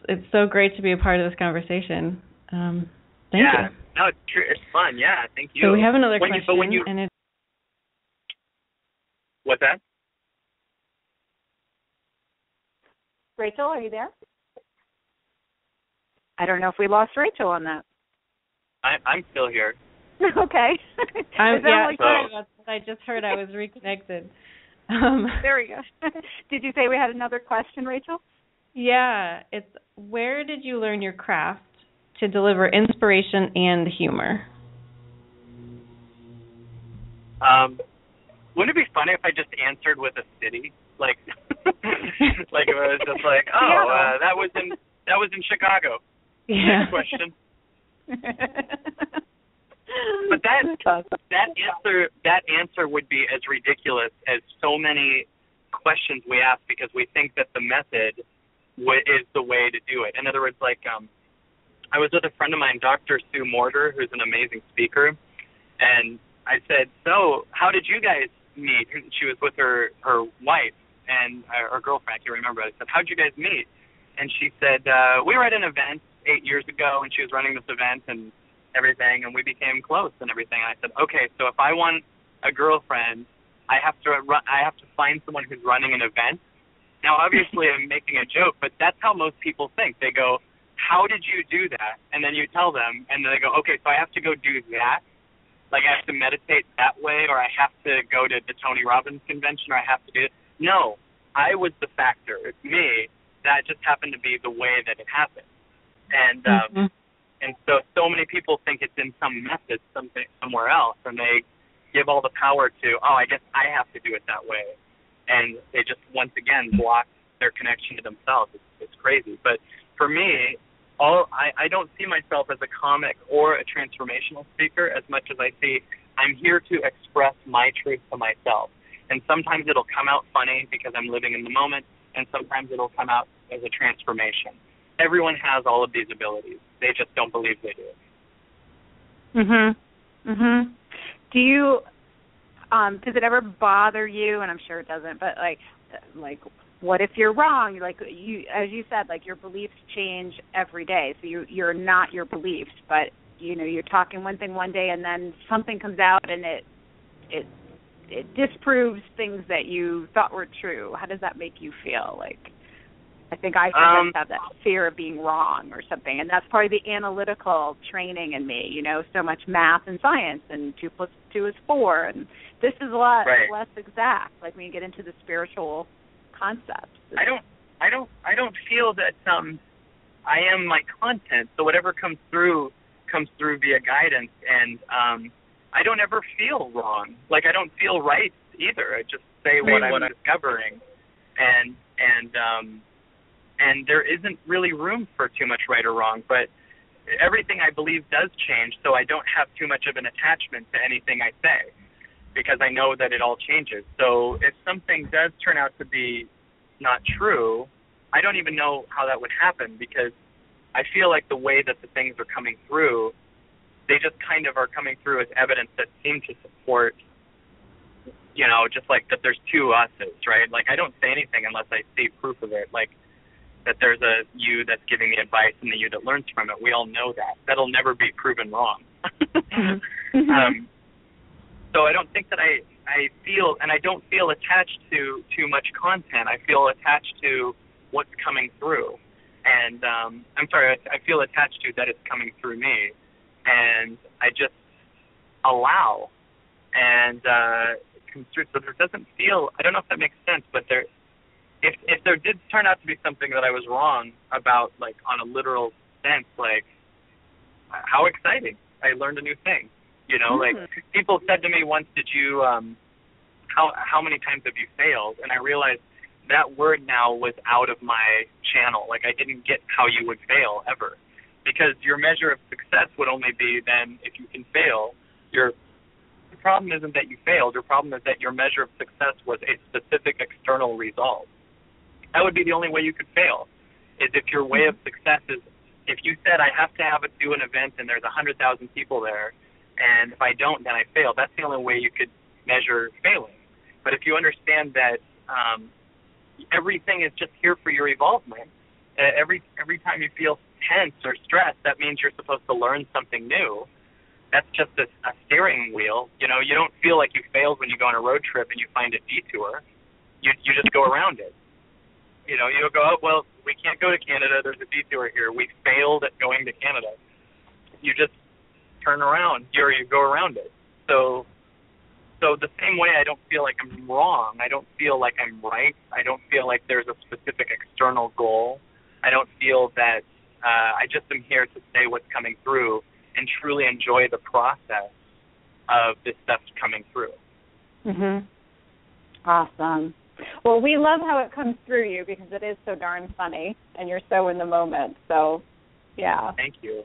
It's so great to be a part of this conversation. Thank you. No, it's true. It's fun. Yeah, thank you. So we have another question. What's that? Rachel, are you there? I don't know if we lost Rachel on that. I'm still here. Okay. Sorry about that. I just heard I was reconnected. There we go. Did you say we had another question, Rachel? Yeah. It's, where did you learn your craft to deliver inspiration and humor? Wouldn't it be funny if I just answered with a city? Like like it was just like, that was in Chicago. Yeah. Next question. But that answer would be as ridiculous as so many questions we ask because we think that the method is the way to do it. In other words, like I was with a friend of mine, Dr. Sue Morter, who's an amazing speaker, and I said, so how did you guys meet? She was with her wife and her girlfriend, I can't remember. I said, how'd you guys meet? And she said, we were at an event 8 years ago, and she was running this event and everything, and we became close and everything. I said, okay, so if I want a girlfriend, I have to find someone who's running an event. Now, obviously, I'm making a joke, but that's how most people think. They go, how did you do that? And then you tell them, and then they go, okay, so I have to go do that. Like, I have to meditate that way, or I have to go to the Tony Robbins convention, or I have to do it. No, I was the factor. It's me. That just happened to be the way that it happened. And and so many people think it's in some method, somewhere else, and they give all the power to, I guess I have to do it that way. And they just, once again, block their connection to themselves. It's crazy. But for me, I don't see myself as a comic or a transformational speaker as much as I see I'm here to express my truth to myself. And sometimes it'll come out funny because I'm living in the moment, and sometimes it'll come out as a transformation. Everyone has all of these abilities. They just don't believe they do. Do you does it ever bother you, and I'm sure it doesn't, but like what if you're wrong? Like you, as you said, like your beliefs change every day. So you're not your beliefs, but you're talking one thing one day and then something comes out and it disproves things that you thought were true. How does that make you feel? Like, I think I sometimes have that fear of being wrong or something, and that's probably the analytical training in me, so much math and science, and 2 + 2 is 4, and this is a lot less exact, like when you get into the spiritual concepts. I don't feel that I am my content, so whatever comes through via guidance, and I don't ever feel wrong. Like, I don't feel right either. I just say what I'm discovering, and there isn't really room for too much right or wrong, but everything I believe does change, so I don't have too much of an attachment to anything I say because I know that it all changes. So if something does turn out to be not true, I don't even know how that would happen because I feel like the way that the things are coming through, they just kind of are coming through as evidence that seem to support, just like that there's two us's, right? Like, I don't say anything unless I see proof of it, like that there's a you that's giving me advice and the you that learns from it. We all know that. That'll never be proven wrong. So I don't think that I feel, and I don't feel attached to too much content. I feel attached to what's coming through. And I feel attached to that it's coming through me. And I just allow. And it comes through. So there doesn't feel, I don't know if that makes sense, but if there did turn out to be something that I was wrong about, like on a literal sense, like how exciting. I learned a new thing. You know, like people said to me once, did you, how many times have you failed? And I realized that word now was out of my channel. Like I didn't get how you would fail ever. Because your measure of success would only be then if you can fail. The problem isn't that you failed. Your problem is that your measure of success was a specific external result. That would be the only way you could fail, is if your way of success is, if you said I have to do an event and there's 100,000 people there, and if I don't, then I fail. That's the only way you could measure failing. But if you understand that everything is just here for your evolvement, every time you feel tense or stressed, that means you're supposed to learn something new. That's just a steering wheel. You know, you don't feel like you failed when you go on a road trip and you find a detour. You just go around it. You know, you go, oh, well, we can't go to Canada. There's a detour here. We failed at going to Canada. You just turn around. You go around it. So the same way I don't feel like I'm wrong. I don't feel like I'm right. I don't feel like there's a specific external goal. I don't feel that I just am here to say what's coming through and truly enjoy the process of this stuff coming through. Awesome. Well, we love how it comes through you because it is so darn funny and you're so in the moment. So, yeah. Thank you.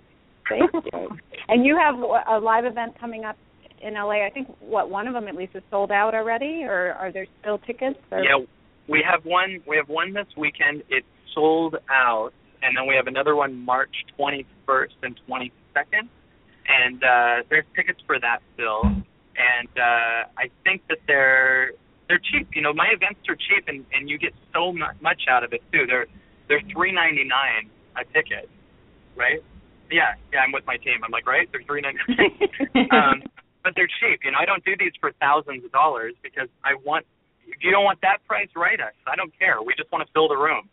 Thank you. And you have a live event coming up in LA. I think, one of them at least is sold out already, or are there still tickets? Or? Yeah, we have one. We have one this weekend. It's sold out. And then we have another one March 21st and 22nd. And there's tickets for that still. And I think that they're cheap. You know, my events are cheap, and you get so much out of it, too. They're $3.99 a ticket, right? Yeah, I'm with my team. I'm like, right? They're $3.99. But they're cheap. You know, I don't do these for thousands of dollars because if you don't want that price, write us. I don't care. We just want to fill the room.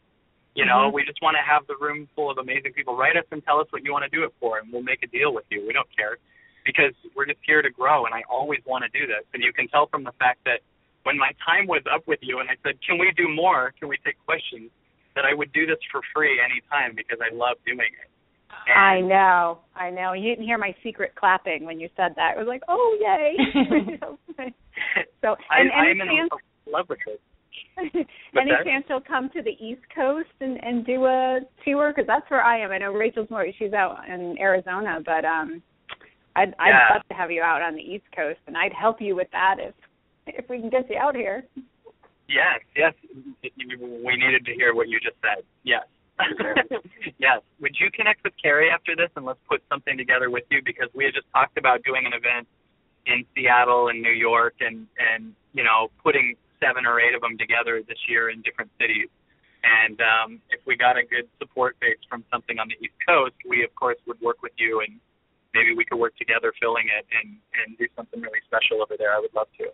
You know, we just want to have the room full of amazing people. Write us and tell us what you want to do it for, and we'll make a deal with you. We don't care because we're just here to grow, and I always want to do this. And you can tell from the fact that when my time was up with you and I said, can we do more? Can we take questions? That I would do this for free anytime because I love doing it. I know. You didn't hear my secret clapping when you said that. It was like, oh, yay. So, I'm in love with it. Any chance you'll come to the East Coast and do a tour? Because that's where I am. I know Rachel's she's out in Arizona, but I'd love to have you out on the East Coast, and I'd help you with that if we can get you out here. Yes. We needed to hear what you just said. Yes. Yes. Would you connect with Carrey after this, and let's put something together with you, because we had just talked about doing an event in Seattle and New York and you know, putting 7 or 8 of them together this year in different cities. And if we got a good support base from something on the East Coast, we, of course, would work with you, and maybe we could work together filling it and do something really special over there. I would love to.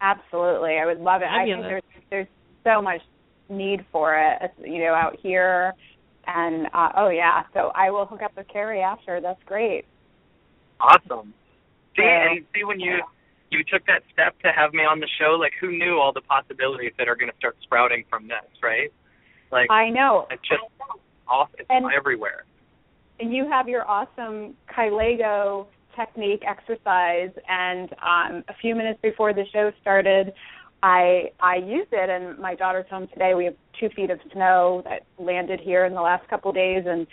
Absolutely. I would love it. I think there's so much need for it, you know, out here. And, so I will hook up with Carrey after. That's great. Awesome. See, when you took that step to have me on the show, like, who knew all the possibilities that are going to start sprouting from this, right? Like, I know. It's just awesome. It's everywhere. And you have your awesome Kylego technique exercise, and a few minutes before the show started, I used it, and my daughter's home today. We have 2 feet of snow that landed here in the last couple of days, and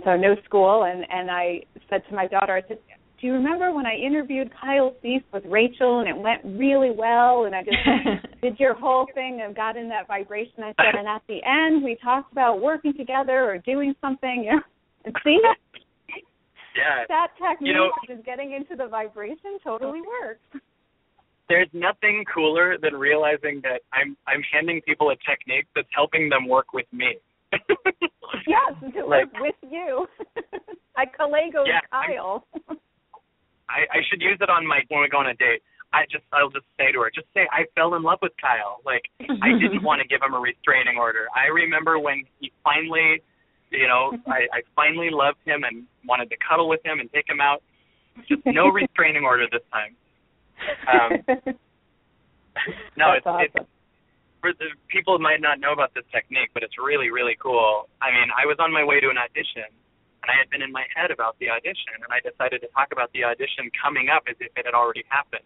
so no school, and I said to my daughter, I said, do you remember when I interviewed Kyle Cease with Rachel, and it went really well, and I just did your whole thing and got in that vibration? I said, and at the end, we talked about working together or doing something, you know, and see? Yeah. That technique, just getting into the vibration, totally works. There's nothing cooler than realizing that I'm handing people a technique that's helping them work with me. Yes, to work with you. I Kylego Kyle. I should use it on when we go on a date. I'll just say to her, I fell in love with Kyle. Like, I didn't want to give him a restraining order. I remember when he finally, I finally loved him and wanted to cuddle with him and take him out. Just no restraining order this time. It's for the people might not know about this technique, but it's really, really cool. I mean, I was on my way to an audition, And I had been in my head about the audition, and I decided to talk about the audition coming up as if it had already happened.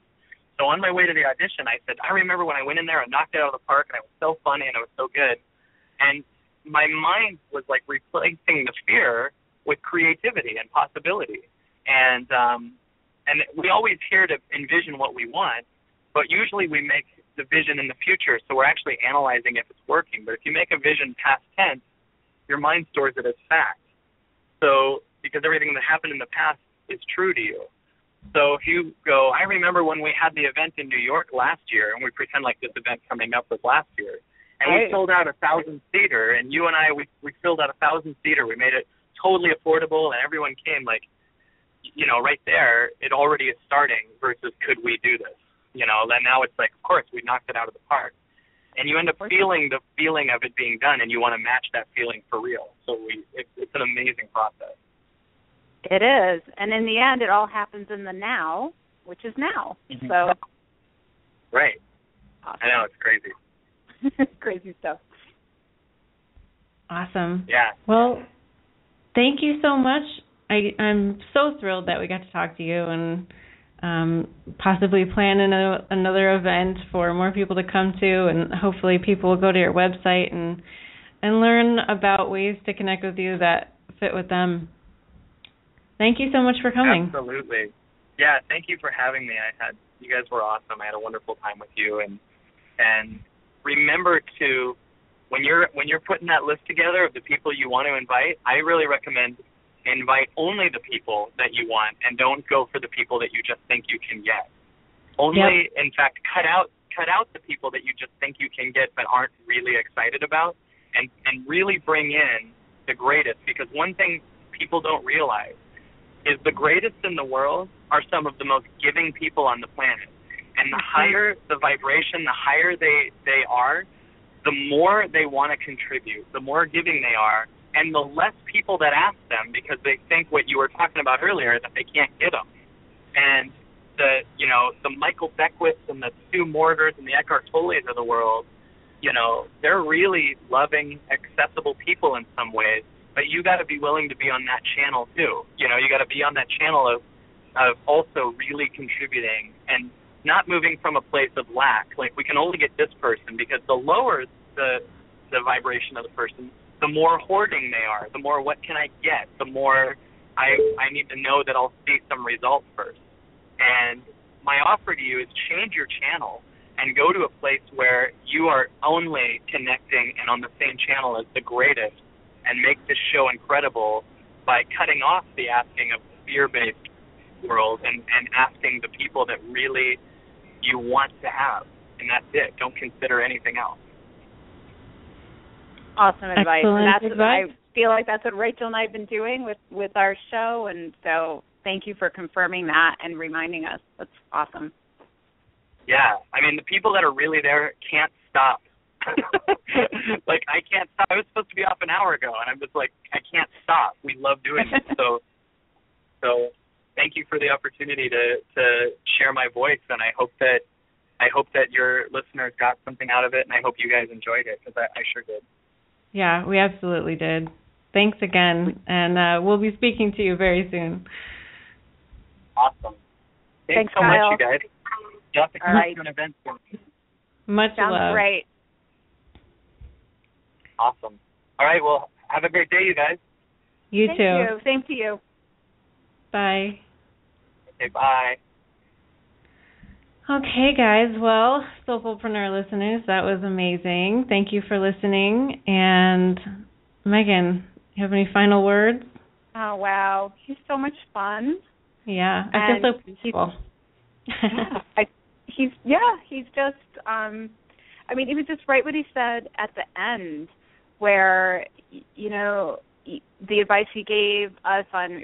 So on my way to the audition, I said, I remember when I went in there and knocked it out of the park, and it was so funny and it was so good. And my mind was like replacing the fear with creativity and possibility. And we always hear to envision what we want, but usually we make the vision in the future, so we're actually analyzing if it's working. But if you make a vision past tense, your mind stores it as fact. So because everything that happened in the past is true to you. So if you go, I remember when we had the event in New York last year, and we pretend like this event coming up was last year, and we sold out 1,000-seater, and you and I, we filled out 1,000-seater. We made it totally affordable, and everyone came. Like, you know, right there, it already is starting versus could we do this? You know, and now it's like, of course, we knocked it out of the park. And you end up feeling the feeling of it being done, and you want to match that feeling for real. So it's an amazing process. It is. And in the end, it all happens in the now, which is now. So. Right. Awesome. I know, it's crazy. Crazy stuff. Awesome. Yeah. Well, thank you so much. I'm so thrilled that we got to talk to you and possibly plan another event for more people to come to, and hopefully people will go to your website and learn about ways to connect with you that fit with them. Thank you so much for coming. Absolutely. Yeah, thank you for having me. You guys were awesome. I had a wonderful time with you, and remember to when you're putting that list together of the people you want to invite, I really recommend invite only the people that you want, and don't go for the people that you just think you can get. Only, in fact, cut out the people that you just think you can get but aren't really excited about, and really bring in the greatest. Because one thing people don't realize is the greatest in the world are some of the most giving people on the planet. And the higher the vibration, the higher they are, the more they want to contribute, the more giving they are, and the less people that ask them, because they think what you were talking about earlier, that they can't get them. And the Michael Beckwiths and the Sue Morgers and the Eckhart Tolles of the world, they're really loving, accessible people in some ways, but you got to be willing to be on that channel too. You got to be on that channel of also really contributing and not moving from a place of lack. Like, we can only get this person, because the lower the vibration of the person, the more hoarding they are, the more what can I get, the more I need to know that I'll see some results first. And my offer to you is change your channel and go to a place where you are only connecting and on the same channel as the greatest, and make this show incredible by cutting off the asking of the fear-based world and asking the people that really you want to have. And that's it. Don't consider anything else. Awesome advice. Excellent And that's advice. I feel like that's what Rachel and I have been doing with our show, and so thank you for confirming that and reminding us. That's awesome. Yeah. I mean, the people that are really there can't stop. Like, I can't stop. I was supposed to be off an hour ago, and I'm just like, I can't stop. We love doing it. So thank you for the opportunity to share my voice, and I hope that your listeners got something out of it, and I hope you guys enjoyed it, because I sure did. Yeah, we absolutely did. Thanks again, and we'll be speaking to you very soon. Awesome. Thanks so Kyle. much, you guys. You have to come to an event for me. Much Sounds love. great. Awesome. All right, well, have a great day, you guys. You Thank too. you. Same to you. Bye. Okay, bye. Okay, guys. Well, Soulfullpreneur listeners, that was amazing. Thank you for listening. And Megan, you have any final words? Oh, wow. He's so much fun. Yeah, I feel so peaceful. He's just, it was just right what he said at the end, where, the advice he gave us on,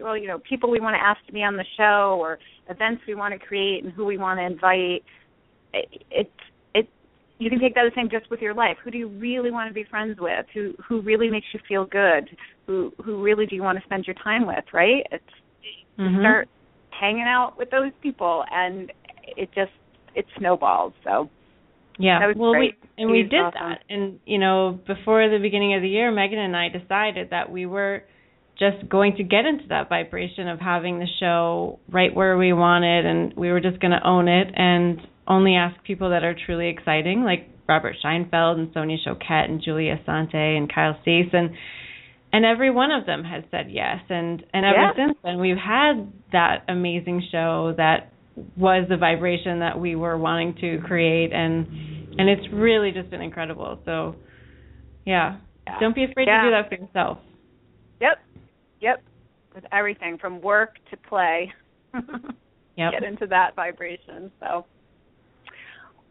people we want to ask to be on the show, or events we want to create and who we want to invite. You can take that the same just with your life. Who do you really want to be friends with? Who really makes you feel good? Who really do you want to spend your time with, right? Start hanging out with those people, and it snowballs. So yeah, that was great. we did awesome. that. And, before the beginning of the year, Megan and I decided that we were just going to get into that vibration of having the show right where we wanted, and we were just going to own it and only ask people that are truly exciting, like Robert Scheinfeld and Sonia Choquette and Julia Asante and Kyle Cease, and every one of them has said yes. And ever since then, we've had that amazing show that was the vibration that we were wanting to create, and it's really just been incredible. So, don't be afraid to do that for yourself. Yep. With everything from work to play. Get into that vibration. So,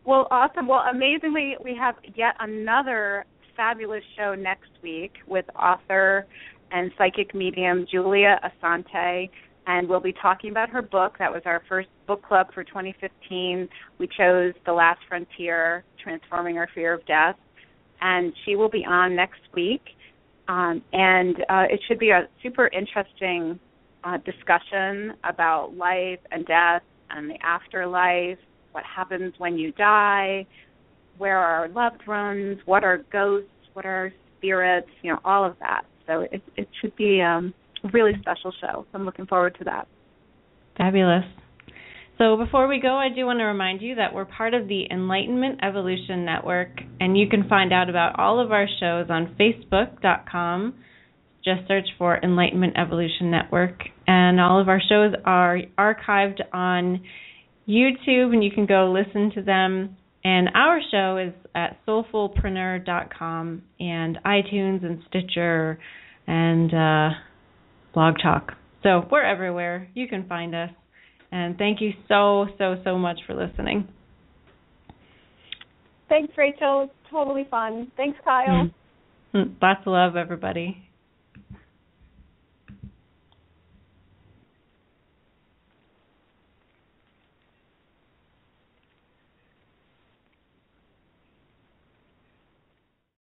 well, awesome. Well, amazingly, we have yet another fabulous show next week with author and psychic medium Julia Asante, and we'll be talking about her book. That was our first book club for 2015. We chose The Last Frontier, Transforming Our Fear of Death, and she will be on next week. And it should be a super interesting discussion about life and death and the afterlife, what happens when you die, where are our loved ones, what are ghosts, what are spirits, all of that. So it should be a really special show. So I'm looking forward to that. Fabulous. So before we go, I do want to remind you that we're part of the Enlightenment Evolution Network, and you can find out about all of our shows on Facebook.com. Just search for Enlightenment Evolution Network, and all of our shows are archived on YouTube, and you can go listen to them. And our show is at Soulfullpreneur.com and iTunes and Stitcher and Blog Talk. So we're everywhere. You can find us. And thank you so much for listening. Thanks, Rachel. It's totally fun. Thanks, Kyle. Lots of love, everybody.